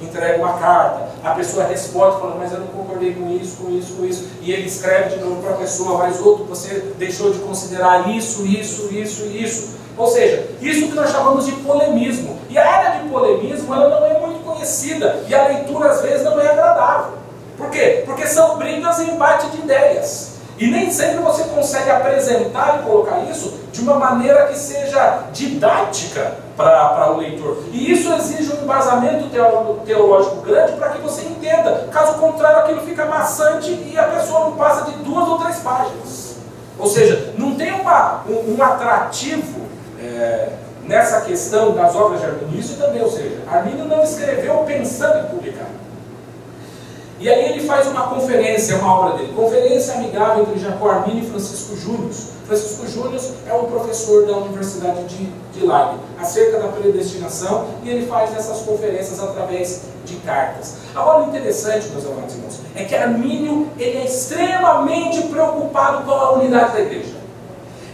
Entrega uma carta, a pessoa responde falando, mas eu não concordei com isso. E ele escreve de novo para a pessoa, mas outro, você deixou de considerar isso. Ou seja, isso que nós chamamos de polemismo. E a área de polemismo, ela não é muito conhecida. E a leitura, às vezes, não é agradável. Por quê? Porque são brigas e embate de ideias. E nem sempre você consegue apresentar e colocar isso de uma maneira que seja didática para o leitor. E isso exige um embasamento teológico grande para que você entenda. Caso contrário, aquilo fica maçante e a pessoa não passa de 2 ou 3 páginas. Ou seja, não tem um atrativo nessa questão das obras de Armínio. Isso também, ou seja, Armínio não escreveu pensando em publicar. E aí ele faz uma conferência, uma obra dele, Conferência Amigável entre Jacó Armínio e Francisco Júnior. Francisco Júnior é um professor da Universidade de Leiden, acerca da predestinação, e ele faz essas conferências através de cartas. Agora o interessante, meus amados irmãos, é que Armínio ele é extremamente preocupado com a unidade da igreja.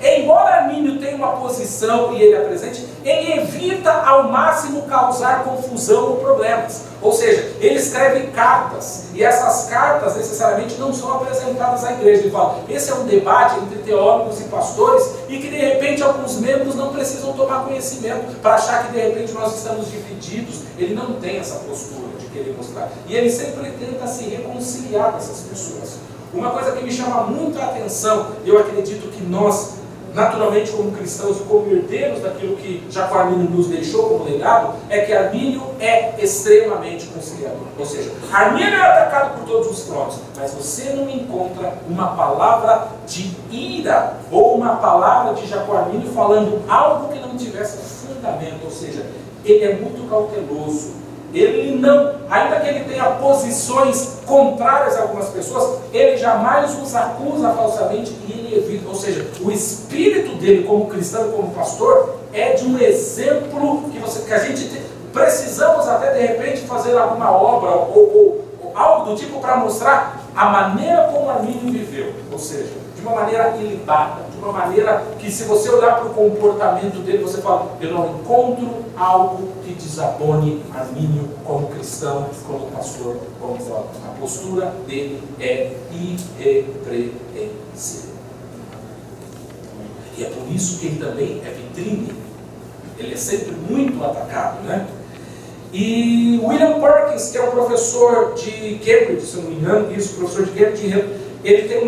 Embora Armínio tenha uma posição e ele apresente, ele evita ao máximo causar confusão ou problemas. Ou seja, ele escreve cartas, e essas cartas necessariamente não são apresentadas à igreja. Ele fala, esse é um debate entre teólogos e pastores, e que de repente alguns membros não precisam tomar conhecimento, para achar que de repente nós estamos divididos. Ele não tem essa postura de querer mostrar. E ele sempre tenta se reconciliar com essas pessoas. Uma coisa que me chama muito a atenção, eu acredito que nós, naturalmente como cristãos e como herdeiros daquilo que Jacó Armínio nos deixou como legado, é que Armínio é extremamente conciliador. Ou seja, Armínio é atacado por todos os frontes, mas você não encontra uma palavra de ira ou uma palavra de Jacó Armínio falando algo que não tivesse fundamento. Ou seja, ele é muito cauteloso. Ele não, ainda que ele tenha posições contrárias a algumas pessoas, ele jamais os acusa falsamente e ele evita. Ou seja, o espírito dele como cristão e como pastor é de um exemplo que a gente precisamos até de repente fazer alguma obra ou algo do tipo para mostrar a maneira como Armínio viveu. Ou seja, de uma maneira ilibada, de uma maneira que, se você olhar para o comportamento dele, você fala, eu não encontro algo que desabone Armínio como cristão, como pastor, como teólogo. A postura dele é irrepreensível. E é por isso que ele também é vitrine. Ele é sempre muito atacado, né? E William Perkins, que é um professor de Cambridge, se não me engano, professor de Cambridge, ele tem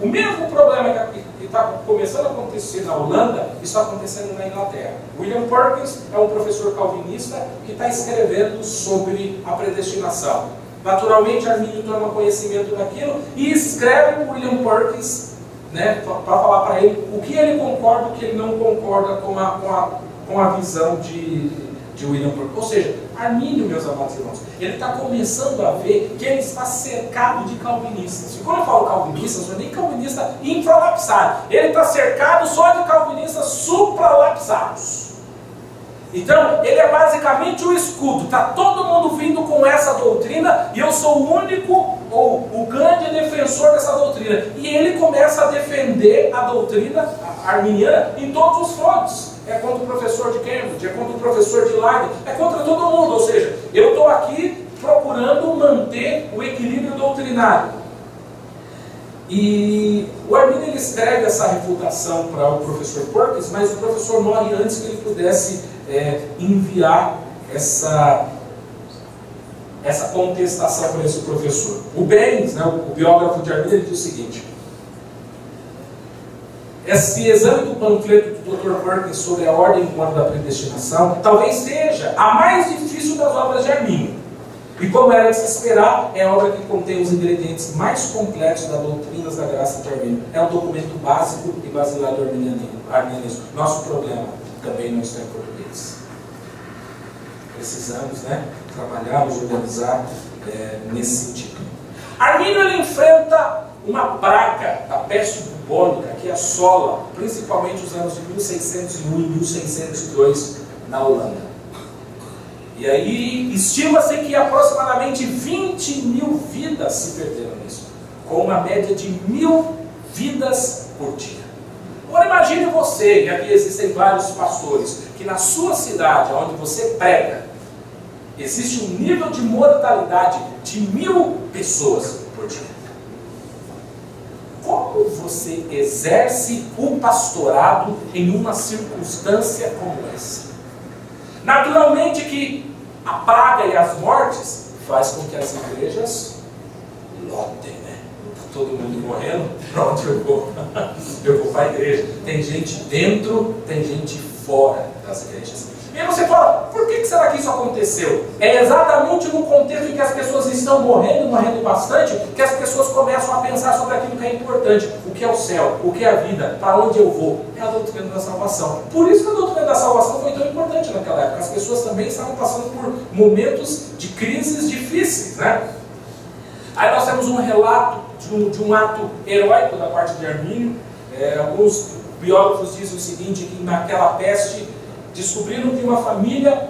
o mesmo problema que está começando a acontecer na Holanda, está acontecendo na Inglaterra. William Perkins é um professor calvinista que está escrevendo sobre a predestinação. Naturalmente, Armínio toma conhecimento daquilo e escreve o William Perkins, né, para falar para ele o que ele concorda e o que ele não concorda com a visão de William Perkins. Ou seja, Armínio, meus amados irmãos, ele está começando a ver que ele está cercado de calvinistas. E quando eu falo calvinistas, não é nem calvinista infralapsado. Ele está cercado só de calvinistas supralapsados. Então, ele é basicamente o escudo. Está todo mundo vindo com essa doutrina e eu sou o único ou o grande defensor dessa doutrina. E ele começa a defender a doutrina arminiana em todos os frontes. É contra o professor de Cambridge, é contra o professor de Leiden, é contra todo mundo. Ou seja, eu estou aqui procurando manter o equilíbrio doutrinário. E o Armínio ele escreve essa refutação para o professor Perkins, mas o professor morre antes que ele pudesse enviar essa contestação para esse professor. O Baines, né, o biógrafo de Armínio, ele diz o seguinte: esse exame do panfleto do Dr. Perkins sobre a ordem do modo da predestinação talvez seja a mais difícil das obras de Armínio. E como era de se esperar, é a obra que contém os ingredientes mais completos da doutrina da graça de Armínio. É um documento básico e basilar do arminianismo. Nosso problema também não está em português. Precisamos, trabalhar, nos organizar nesse sentido. Armínio ele enfrenta uma praga da peste bubônica que assola principalmente os anos de 1601 e 1602 na Holanda. E aí estima-se que aproximadamente 20 mil vidas se perderam nisso, com uma média de 1000 vidas por dia. Agora imagine você, e aqui existem vários pastores, que na sua cidade, onde você prega, existe um nível de mortalidade de 1000 pessoas por dia. Como você exerce o pastorado em uma circunstância como essa? Naturalmente que a praga e as mortes faz com que as igrejas lotem, né? Está todo mundo morrendo, pronto, eu vou para a igreja. Tem gente dentro, tem gente fora das igrejas. E aí você fala, por que será que isso aconteceu? É exatamente no contexto em que as pessoas estão morrendo bastante, que as pessoas começam a pensar sobre aquilo que é importante. O que é o céu? O que é a vida? Para onde eu vou? É a doutrina da salvação. Por isso que a doutrina da salvação foi tão importante naquela época. As pessoas também estavam passando por momentos de crises difíceis, né? Aí nós temos um relato de um ato heróico da parte de Armínio. Alguns biógrafos dizem o seguinte, que naquela peste descobriram que uma família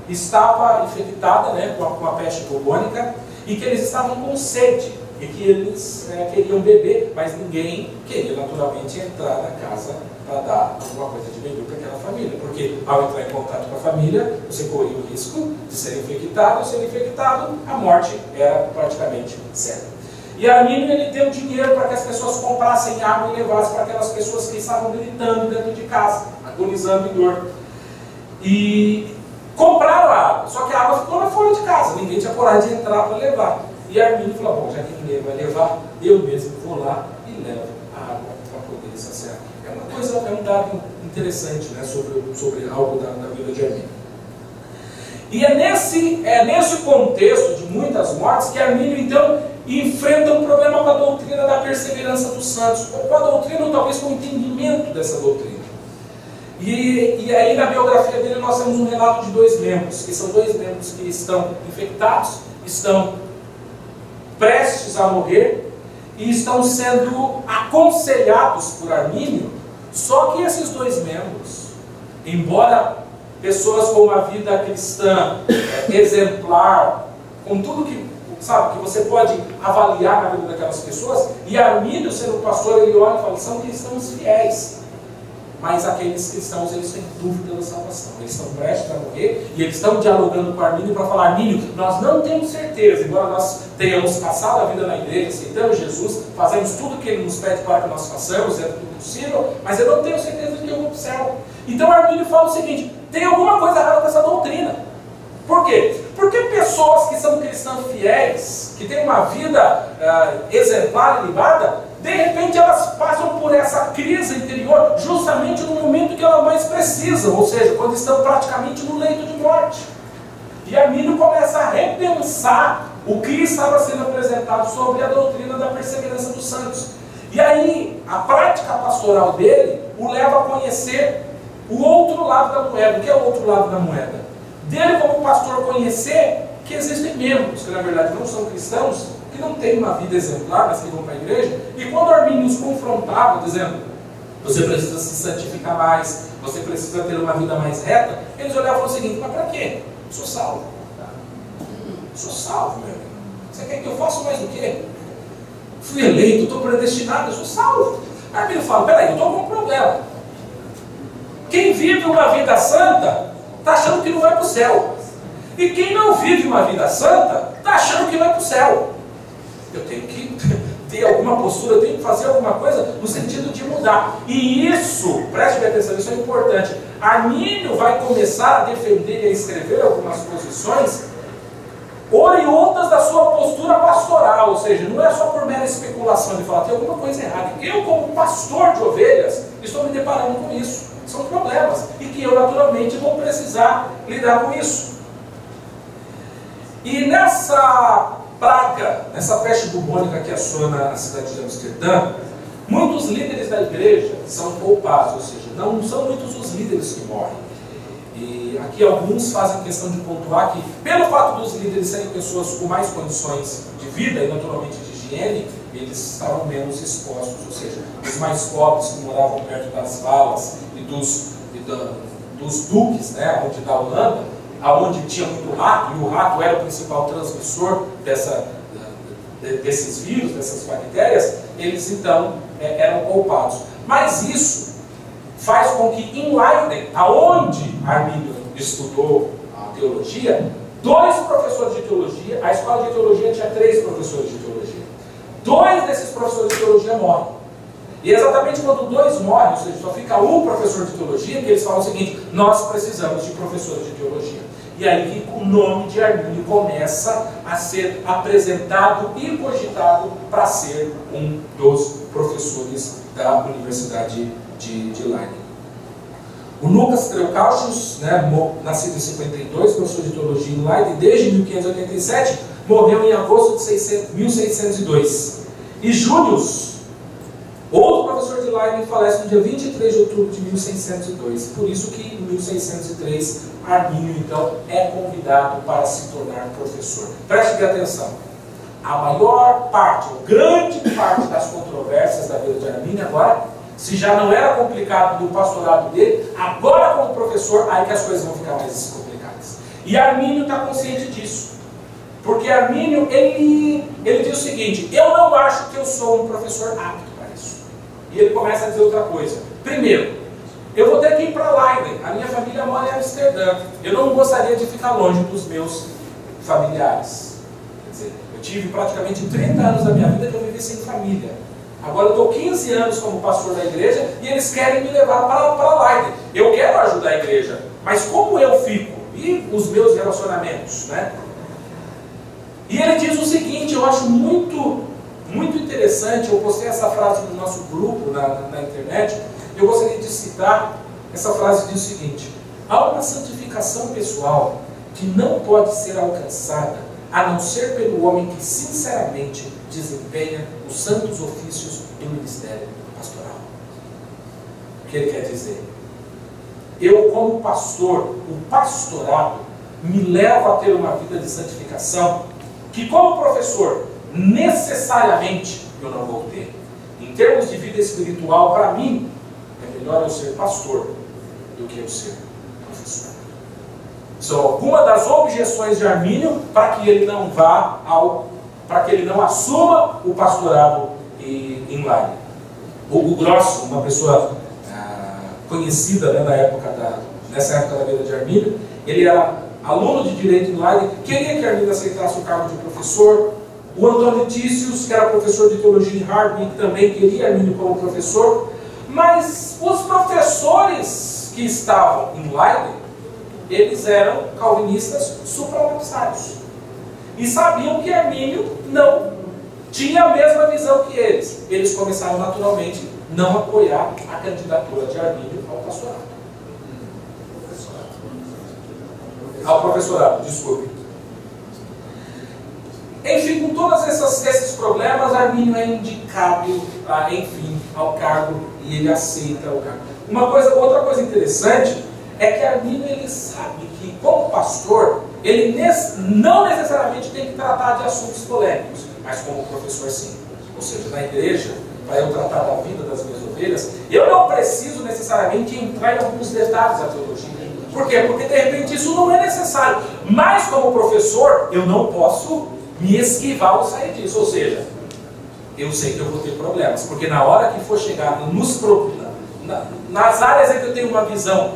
estava infectada, né, com a peste bubônica, e que eles estavam com sede, e que eles queriam beber, mas ninguém queria naturalmente entrar na casa para dar alguma coisa de beber para aquela família, porque ao entrar em contato com a família, você corria o risco de ser infectado, e ser infectado, a morte era praticamente certa. E Armínio, ele deu dinheiro para que as pessoas comprassem água e levassem para aquelas pessoas que estavam gritando dentro de casa, agonizando em dor. E compraram a água, só que a água ficou lá fora de casa, ninguém tinha coragem de entrar para levar. E Armínio falou, bom, já que ninguém vai levar, eu mesmo vou lá e levo a água para poder saciar. É um dado interessante, né, sobre algo da vida de Armínio. E é nesse contexto de muitas mortes que Armínio, então, enfrenta um problema com a doutrina da perseverança dos santos, ou com a doutrina, ou talvez com o entendimento dessa doutrina. E aí na biografia dele nós temos um relato de 2 membros, que são 2 membros que estão infectados, estão prestes a morrer e estão sendo aconselhados por Armínio. Só que esses 2 membros, embora pessoas com uma vida cristã exemplar, com tudo que, sabe, que você pode avaliar na vida daquelas pessoas, e Armínio, sendo pastor, ele olha e fala, são cristãos fiéis. Mas aqueles cristãos, eles têm dúvida da salvação. Eles estão prestes a morrer e eles estão dialogando com Armínio para falar, Armínio, nós não temos certeza, embora nós tenhamos passado a vida na igreja, aceitamos Jesus, fazemos tudo o que Ele nos pede para que nós façamos, é tudo possível, mas eu não tenho certeza de que eu vou para o céu. Então Armínio fala o seguinte, tem alguma coisa errada com essa doutrina. Por quê? Porque pessoas que são cristãs fiéis, que têm uma vida exemplar e libada, de repente elas passam por essa crise interior justamente no momento que elas mais precisam, ou seja, quando estão praticamente no leito de morte. E Armínio começa a repensar o que estava sendo apresentado sobre a doutrina da perseverança dos santos. E aí, a prática pastoral dele o leva a conhecer o outro lado da moeda. O que é o outro lado da moeda? Dele como pastor conhecer que existem membros, que na verdade não são cristãos, que não têm uma vida exemplar, mas que vão para a igreja, e quando Armínio os confrontava, dizendo, você precisa se santificar mais, você precisa ter uma vida mais reta, eles olhavam e falavam o seguinte, mas para quê? Eu sou salvo. Sou salvo, meu irmão. Você quer que eu faça mais do quê? Fui eleito, estou predestinado, eu sou salvo. Armínio fala, peraí, eu estou com um problema. Quem vive uma vida santa, está achando que não vai para o céu. E quem não vive uma vida santa, está achando que vai para o céu. Eu tenho que ter alguma postura, eu tenho que fazer alguma coisa no sentido de mudar. E isso, preste atenção, isso é importante. Armínio vai começar a defender e a escrever algumas posições oriundas da sua postura pastoral, ou seja, não é só por mera especulação de falar, tem alguma coisa errada. Eu, como pastor de ovelhas, estou me deparando com isso. São problemas, e que eu naturalmente vou precisar lidar com isso. E nessa praga, nessa peste bubônica que assola a cidade de Amsterdã, muitos líderes da igreja são poupados, ou seja, não são muitos os líderes que morrem. E aqui alguns fazem questão de pontuar que, pelo fato dos líderes serem pessoas com mais condições de vida e naturalmente de higiene, eles estavam menos expostos, ou seja, os mais pobres que moravam perto das valas e dos duques, né, onde da Holanda, aonde tinha muito rato, e o rato era o principal transmissor desses vírus, dessas bactérias, eles então eram poupados. Mas isso faz com que em Leiden, aonde Armínio estudou a teologia, 2 professores de teologia, a escola de teologia tinha 3 professores de teologia. 2 desses professores de teologia morrem. E exatamente quando 2 morrem, ou seja, só fica um professor de teologia, que eles falam o seguinte: nós precisamos de professores de teologia. E aí que o nome de Armínio começa a ser apresentado e cogitado para ser um dos professores da Universidade de Leiden. O Lucas Treucautius, né, nascido em 52, professor de teologia em Leiden desde 1587, morreu em agosto de 1602. E Július, outro professor de Leiden, falece no dia 23 de outubro de 1602. Por isso que em 1603 Armínio então é convidado para se tornar professor. Preste bem atenção. A maior parte, ou grande parte das controvérsias da vida de Armínio agora, se já não era complicado no pastorado dele, agora como professor, aí que as coisas vão ficar mais complicadas. E Armínio está consciente disso. Porque Armínio, ele diz o seguinte: eu não acho que eu sou um professor apto para isso. E ele começa a dizer outra coisa. Primeiro, eu vou ter que ir para Leiden. A minha família mora em Amsterdã. Eu não gostaria de ficar longe dos meus familiares. Quer dizer, eu tive praticamente 30 anos da minha vida que eu vivi sem família. Agora eu estou 15 anos como pastor da igreja e eles querem me levar para Leiden. Eu quero ajudar a igreja, mas como eu fico? E os meus relacionamentos, né? E ele diz o seguinte, eu acho muito interessante, eu postei essa frase no nosso grupo, na internet, eu gostaria de citar, essa frase diz o seguinte: há uma santificação pessoal que não pode ser alcançada a não ser pelo homem que sinceramente desempenha os santos ofícios do ministério pastoral. O que ele quer dizer? Eu, como pastor, o pastorado me leva a ter uma vida de santificação que, como professor, necessariamente eu não vou ter. Em termos de vida espiritual, para mim, é melhor eu ser pastor do que eu ser professor. São algumas das objeções de Armínio para que ele não para que ele não assuma o pastorado em Leiden. Hugo Grosso, uma pessoa conhecida, né, nessa época da vida de Armínio, ele era aluno de direito em Leiden, queria que Armínio aceitasse o cargo de professor. O Antônio Tícius, que era professor de teologia em Harvard, também queria Armínio como professor. Mas os professores que estavam em Leiden, eles eram calvinistas supralapsários. E sabiam que Armínio não tinha a mesma visão que eles. Eles começaram naturalmente não apoiar a candidatura de Armínio ao pastorado. Ao professorado, desculpe. Enfim, com todos esses problemas, Armínio é indicado, enfim, ao cargo e ele aceita o cargo. Outra coisa interessante é que Armínio, ele sabe que, como pastor, ele não necessariamente tem que tratar de assuntos polêmicos, mas como professor sim. Ou seja, na igreja, para eu tratar da vida das minhas ovelhas, eu não preciso necessariamente entrar em alguns detalhes da teologia. Por quê? Porque de repente isso não é necessário. Mas como professor, eu não posso me esquivar ou sair disso. Ou seja, eu sei que eu vou ter problemas, porque na hora que for chegar nas áreas em que eu tenho uma visão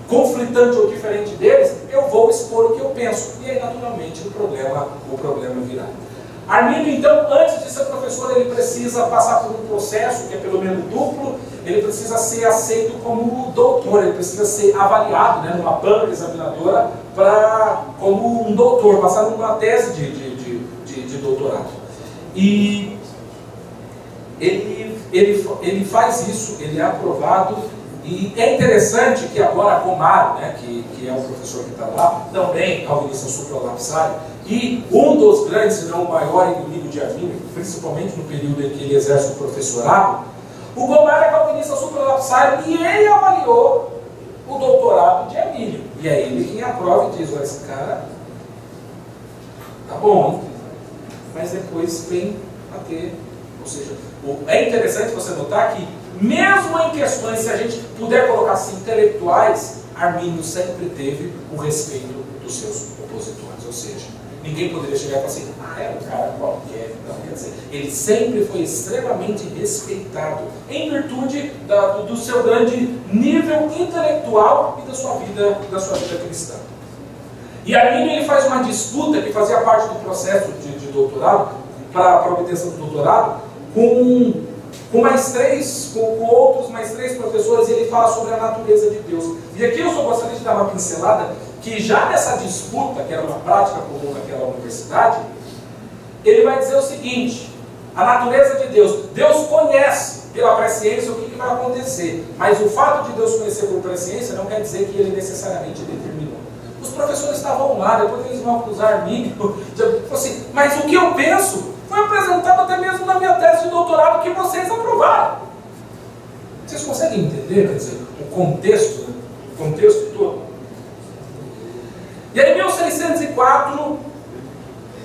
conflitante ou diferente deles, eu vou expor o que eu penso. E aí, naturalmente, o problema virá. Armínio, então, antes de ser professor, ele precisa passar por um processo, que é pelo menos duplo. Ele precisa ser aceito como doutor, ele precisa ser avaliado, né, numa banca examinadora como um doutor, passar numa tese de doutorado. E ele faz isso, ele é aprovado. E é interessante que agora Comar, né, que é o professor que está lá, também calvinista supralapsário, e um dos grandes, se não o maior inimigo de Armínio, principalmente no período em que ele exerce o professorado, o Comar é calvinista supralapsário e ele avaliou o doutorado de Armínio. E é ele quem aprova e diz: olha, esse cara tá bom, hein? Mas depois vem a ter. Ou seja, é interessante você notar que, mesmo em questões, se a gente puder colocar assim, intelectuais, Armínio sempre teve o respeito dos seus opositores. Ou seja, ninguém poderia chegar e falar assim, é um cara qualquer. Não, quer dizer, ele sempre foi extremamente respeitado, em virtude do seu grande nível intelectual e da sua vida cristã. E Armínio ele faz uma disputa que fazia parte do processo de doutorado, para a obtenção do doutorado, com outros mais três professores, e ele fala sobre a natureza de Deus. E aqui eu só gostaria de dar uma pincelada, que já nessa disputa, que era uma prática comum naquela universidade, ele vai dizer o seguinte: a natureza de Deus, Deus conhece pela presciência o que vai acontecer, mas o fato de Deus conhecer por presciência não quer dizer que ele necessariamente determinou. Os professores estavam lá, depois eles vão acusar Armínio, assim, mas o que eu penso foi apresentado até mesmo na minha tese de doutorado que vocês aprovaram. Vocês conseguem entender, quer dizer, o contexto, né? O contexto todo? E aí, em 1604,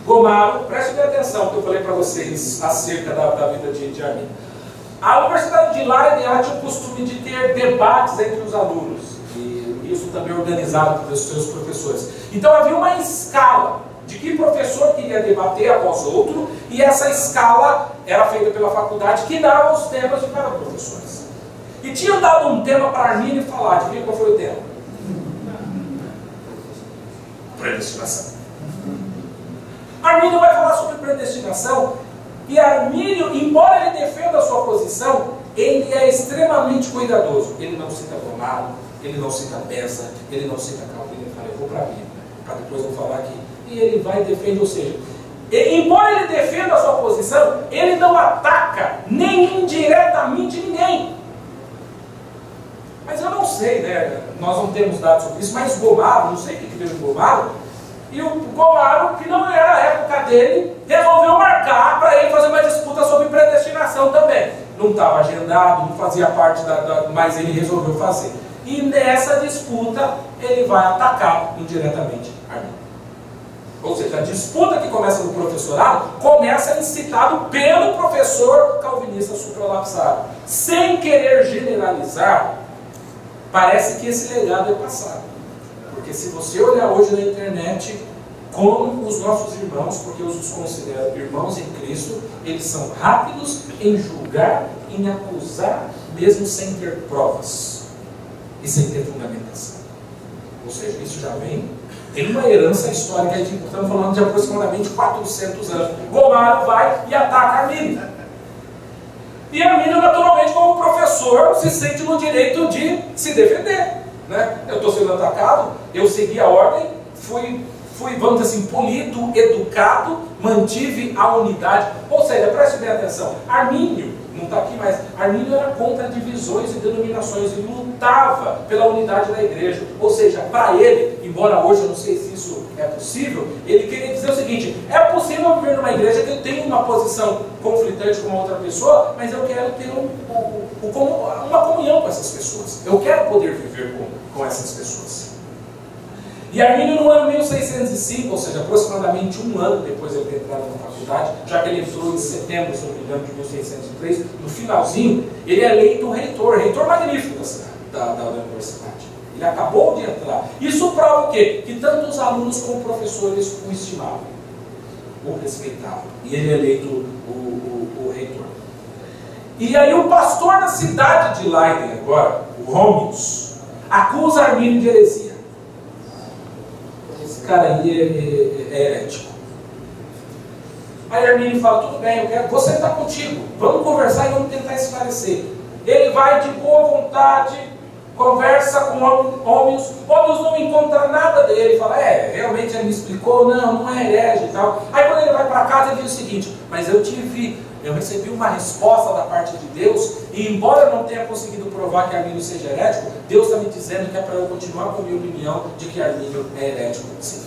Gomaro, prestem atenção que eu falei para vocês acerca da vida de Armínio. A Universidade de Leiden tinha o costume de ter debates entre os alunos, e isso também organizado pelos seus professores. Então havia uma escala de que professor queria debater após outro, e essa escala era feita pela faculdade, que dava os temas de cada professor. E tinha dado um tema para Armínio falar. Adivinha qual foi o tema? Predestinação. Armínio vai falar sobre predestinação, e Armínio, embora ele defenda a sua posição, ele é extremamente cuidadoso. Ele não cita Gomaro, ele não cita Beza, ele não cita Calvino. Ele fala, eu vou para a Bíblia, para depois eu falar aqui. E ele vai defender, ou seja, embora ele defenda a sua posição, ele não ataca nem indiretamente ninguém. Mas eu não sei, né? Nós não temos dados sobre isso, mas Gomaro, não sei o que veio em Gomaro, e o Gomaro, que não era a época dele, resolveu marcar para ele fazer uma disputa sobre predestinação também. Não estava agendado, não fazia parte mas ele resolveu fazer. E nessa disputa ele vai atacar indiretamente Armínio. Ou seja, a disputa que começa no professorado começa incitado pelo professor calvinista supralapsado. Sem querer generalizar, parece que esse legado é passado. Porque se você olhar hoje na internet, como os nossos irmãos, porque eu os considero irmãos em Cristo, eles são rápidos em julgar, em acusar, mesmo sem ter provas e sem ter fundamentação. Ou seja, isso já tem uma herança histórica, estamos falando de aproximadamente 400 anos. Gomaro vai e ataca Armínio. E Armínio, naturalmente, como professor, se sente no direito de se defender. Né? Eu estou sendo atacado, eu segui a ordem, fui, vamos dizer assim, polido, educado, mantive a unidade. Ou seja, preste bem atenção, Armínio, não está aqui, mas Armínio era contra divisões e denominações, ele lutava pela unidade da igreja. Ou seja, para ele, embora hoje eu não sei se isso é possível, ele queria dizer o seguinte: é possível viver numa igreja que eu tenho uma posição conflitante com uma outra pessoa, mas eu quero ter uma comunhão com essas pessoas. Eu quero poder viver com essas pessoas. E Armínio, no ano 1605, ou seja, aproximadamente um ano depois de ter entrado na faculdade, já que ele entrou em setembro, se não me engano, de 1603, no finalzinho, ele é eleito reitor magnífico da cidade, da universidade. Ele acabou de entrar. Isso prova o quê? Que tanto os alunos como professores o estimavam, o respeitavam. E ele é eleito o reitor. E aí o pastor da cidade de Leiden agora, o Rômius, acusa Armínio de heresia. Esse cara aí é herético. Aí Armínio fala, tudo bem, vou sentar contigo, vamos conversar e vamos tentar esclarecer. Ele vai de boa vontade, conversa com Rômius não encontra nada dele, fala, realmente ele me explicou, não é herege e tal. Aí quando ele vai para casa ele diz o seguinte, mas eu recebi uma resposta da parte de Deus, e embora eu não tenha conseguido provar que Armínio seja herético, Deus está me dizendo que é para eu continuar com a minha opinião de que Armínio é herético. Sim.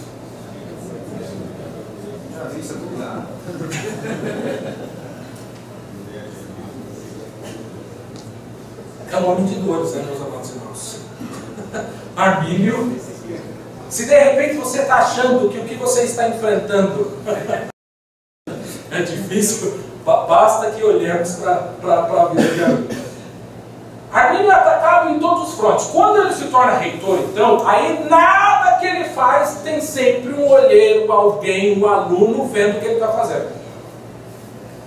É um homem de dores, né, meus amados irmãos? Armínio, se de repente você está achando que o que você está enfrentando é difícil, Basta que olhemos para a vida de Armínio. Armínio é atacado em todos os frontes. Quando ele se torna reitor, então, aí nada que ele faz tem sempre um olheiro, alguém, um aluno vendo o que ele está fazendo.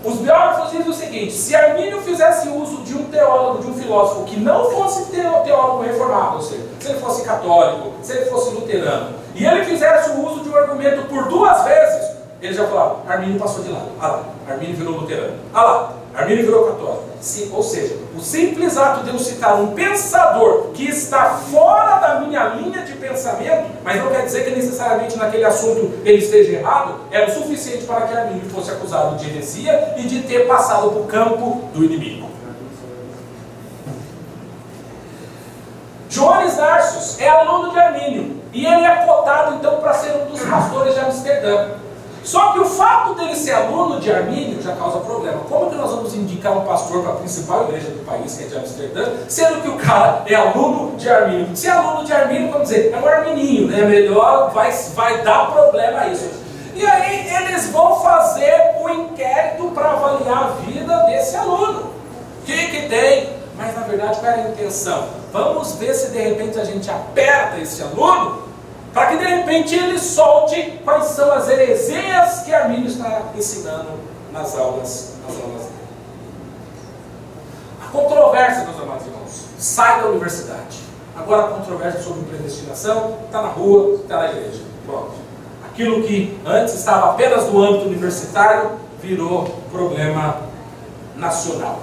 Os biógrafos dizem o seguinte: se Armínio fizesse uso de um teólogo, de um filósofo que não fosse teólogo reformado, ou seja, se ele fosse católico, se ele fosse luterano, e ele fizesse o uso de um argumento por 2 vezes, ele já falava: Armínio passou de lado, ah lá, Armínio virou luterano, ah lá, Armínio virou católico. Ou seja, o simples ato de eu citar um pensador que está fora da minha linha de pensamento, mas não quer dizer que necessariamente naquele assunto ele esteja errado, era o suficiente para que Armínio fosse acusado de heresia e de ter passado para o campo do inimigo. Johannes Narcius é aluno de Armínio e ele é cotado então para ser um dos pastores de Amsterdã. Só que o fato dele ser aluno de Armínio já causa problema. Como que nós vamos indicar um pastor para a principal igreja do país, que é de Amsterdã, sendo que o cara é aluno de Armínio? Se é aluno de Armínio, vamos dizer, é um armininho, né? Melhor, vai dar problema isso. E aí eles vão fazer o inquérito para avaliar a vida desse aluno. O que tem? Mas na verdade qual era a intenção? Vamos ver se de repente a gente aperta esse aluno, para que de repente ele solte quais são as heresias que Armínio está ensinando nas aulas dele. A controvérsia, meus amados irmãos, sai da universidade. Agora a controvérsia sobre predestinação está na rua, está na igreja. Pronto. Aquilo que antes estava apenas no âmbito universitário virou problema nacional.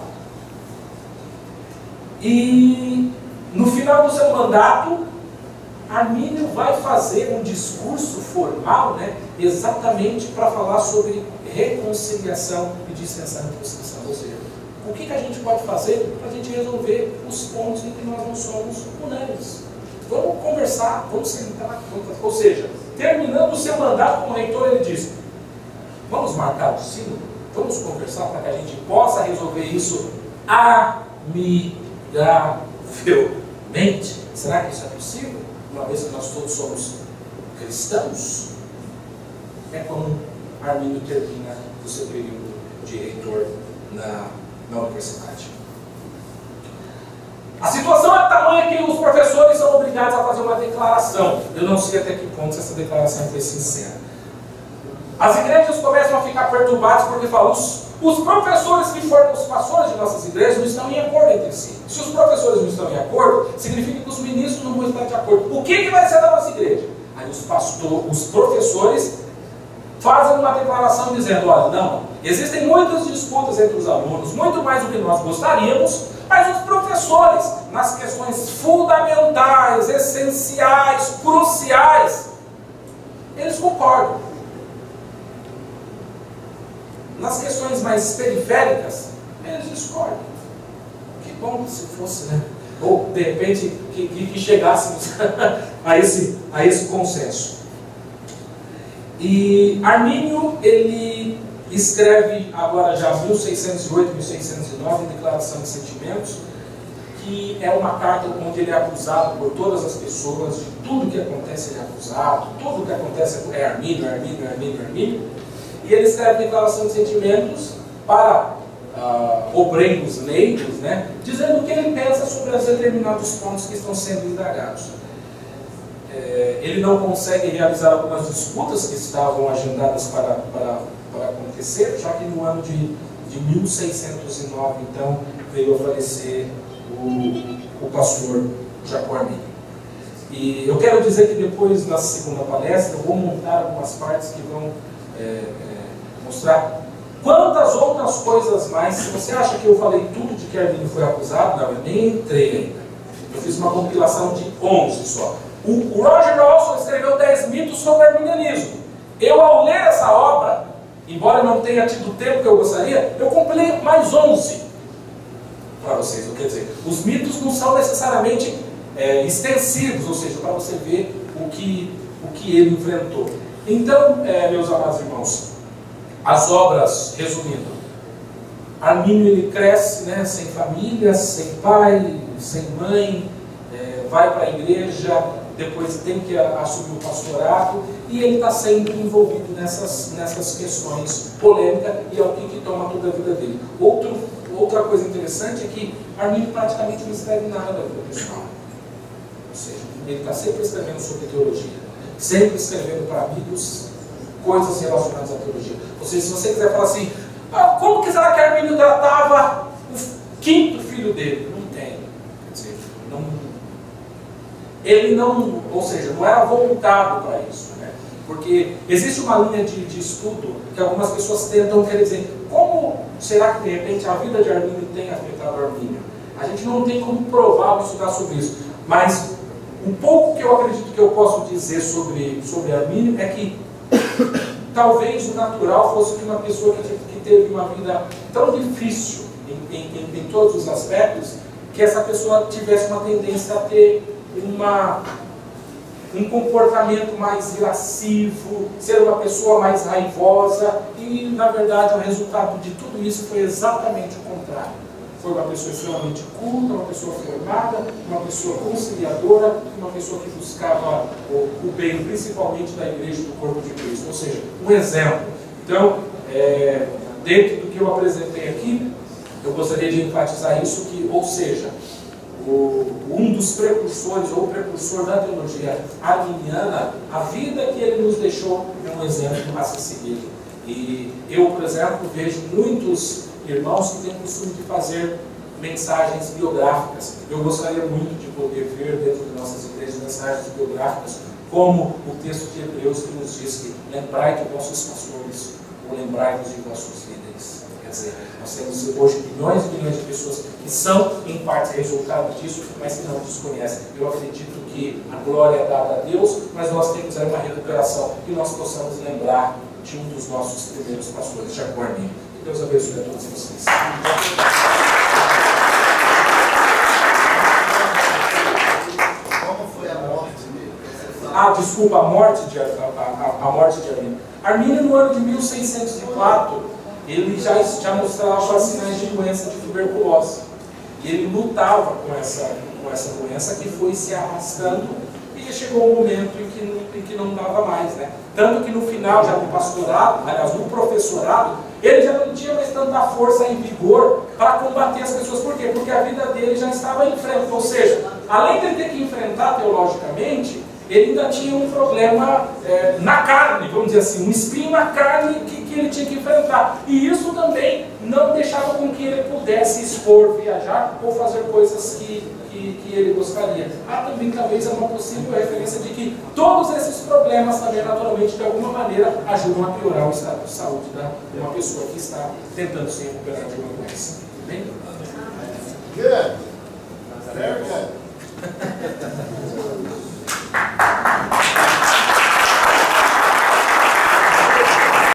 E no final do seu mandato, Armínio vai fazer um discurso formal, né, exatamente para falar sobre reconciliação e dissensão entre os cristãos. Ou seja, o que a gente pode fazer para a gente resolver os pontos em que nós não somos unânimes? Vamos conversar, vamos sentar. Ou seja, terminando o seu mandato como reitor, ele diz: vamos marcar o sino, vamos conversar para que a gente possa resolver isso amigavelmente. Será que isso é possível? Uma vez que nós todos somos cristãos? É como Armínio termina o seu período de reitor na universidade. A situação é tamanha que os professores são obrigados a fazer uma declaração. Eu não sei até que ponto essa declaração foi sincera. As igrejas começam a ficar perturbadas porque falam: os professores que foram os pastores de nossas igrejas não estão em acordo entre si. Se os professores não estão em acordo, significa que os ministros não vão estar de acordo. O que vai ser da nossa igreja? Aí os professores fazem uma declaração dizendo: olha, não, existem muitas disputas entre os alunos, muito mais do que nós gostaríamos, mas os professores, nas questões fundamentais, essenciais, cruciais, eles concordam. Nas questões mais periféricas, eles discordam. Que bom se fosse, né? Ou, de repente, que chegássemos a esse consenso. E Armínio, ele escreve agora já 1608, 1609, Declaração de Sentimentos, que é uma carta onde ele é acusado por todas as pessoas, de tudo que acontece ele é acusado, tudo que acontece é Armínio, Armínio, Armínio, Armínio. E ele escreve Declaração de Sentimentos para obreiros leigos, né, dizendo o que ele pensa sobre os determinados pontos que estão sendo indagados. Ele não consegue realizar algumas disputas que estavam agendadas para acontecer, já que no ano de 1609, então, veio a falecer o pastor Jacó Armínio. E eu quero dizer que depois, na segunda palestra, eu vou montar algumas partes que vão mostrar quantas outras coisas mais. Se você acha que eu falei tudo de que Armínio foi acusado, não, eu nem entrei ainda. Eu fiz uma compilação de 11 só. O Roger Olson escreveu 10 mitos sobre o arminianismo. Eu, ao ler essa obra, embora não tenha tido o tempo que eu gostaria, eu compilei mais 11 para vocês. Quer dizer, os mitos não são necessariamente extensivos, ou seja, para você ver o que ele enfrentou. Então, meus amados irmãos, as obras, resumindo, Armínio ele cresce, né, sem família, sem pai, sem mãe, vai para a igreja, depois tem que assumir o pastorado, e ele está sempre envolvido nessas questões polêmicas e é o que toma toda a vida dele. Outra coisa interessante é que Armínio praticamente não escreve nada da vida pessoal. Ou seja, ele está sempre escrevendo sobre teologia, sempre escrevendo para amigos coisas relacionadas à teologia. Ou seja, se você quiser falar assim, como que será que Armínio tratava o quinto filho dele? Não tem. Quer dizer, ele não, ou seja, não era voltado para isso, né? Porque existe uma linha de estudo que algumas pessoas tentam, quer dizer, como será que de repente a vida de Armínio tem afetado Armínio? A gente não tem como provar ou estudar sobre isso, mas um pouco que eu acredito que eu posso dizer sobre Armínio é que talvez o natural fosse que uma pessoa que teve uma vida tão difícil em todos os aspectos, que essa pessoa tivesse uma tendência a ter um comportamento mais irascivo, ser uma pessoa mais raivosa, e na verdade o resultado de tudo isso foi exatamente o contrário. Foi uma pessoa extremamente culta, uma pessoa formada, uma pessoa conciliadora, uma pessoa que buscava o bem, principalmente da igreja do corpo de Cristo. Ou seja, um exemplo. Então, dentro do que eu apresentei aqui, eu gostaria de enfatizar isso, ou seja, um dos precursores, ou o precursor da teologia arminiana, a vida que ele nos deixou é um exemplo a ser seguido. E eu, por exemplo, vejo muitos irmãos que têm o costume de fazer mensagens biográficas. Eu gostaria muito de poder ver dentro de nossas igrejas mensagens biográficas, como o texto de Hebreus que nos diz que lembrai de vossos pastores, ou lembrai-vos de vossos líderes. Quer dizer, nós temos hoje milhões e milhões de pessoas que são, em parte, resultado disso, mas que não desconhecem. Eu acredito que a glória é dada a Deus, mas nós temos aí uma recuperação, que nós possamos lembrar de um dos nossos primeiros pastores, Jacob Armínio. Que Deus abençoe a todos vocês. Como foi a morte dele? Desculpa, a morte de Armínio. Armínio, no ano de 1604, ele já mostrava sinais de doença de tuberculose. E ele lutava com essa doença que foi se arrastando, e chegou um momento em que não dava mais, né? Tanto que no final, já no pastorado, aliás, no professorado, ele já não tinha mais tanta força e vigor para combater as pessoas. Por quê? Porque a vida dele já estava em frente. Ou seja, além de ele ter que enfrentar teologicamente, ele ainda tinha um problema na carne, vamos dizer assim, um espinho na carne que ele tinha que enfrentar. E isso também não deixava com que ele pudesse expor, viajar ou fazer coisas que ele gostaria. Também talvez é uma possível referência de que todos esses problemas também, naturalmente, de alguma maneira, ajudam a piorar o estado de saúde de uma pessoa que está tentando se recuperar de uma doença.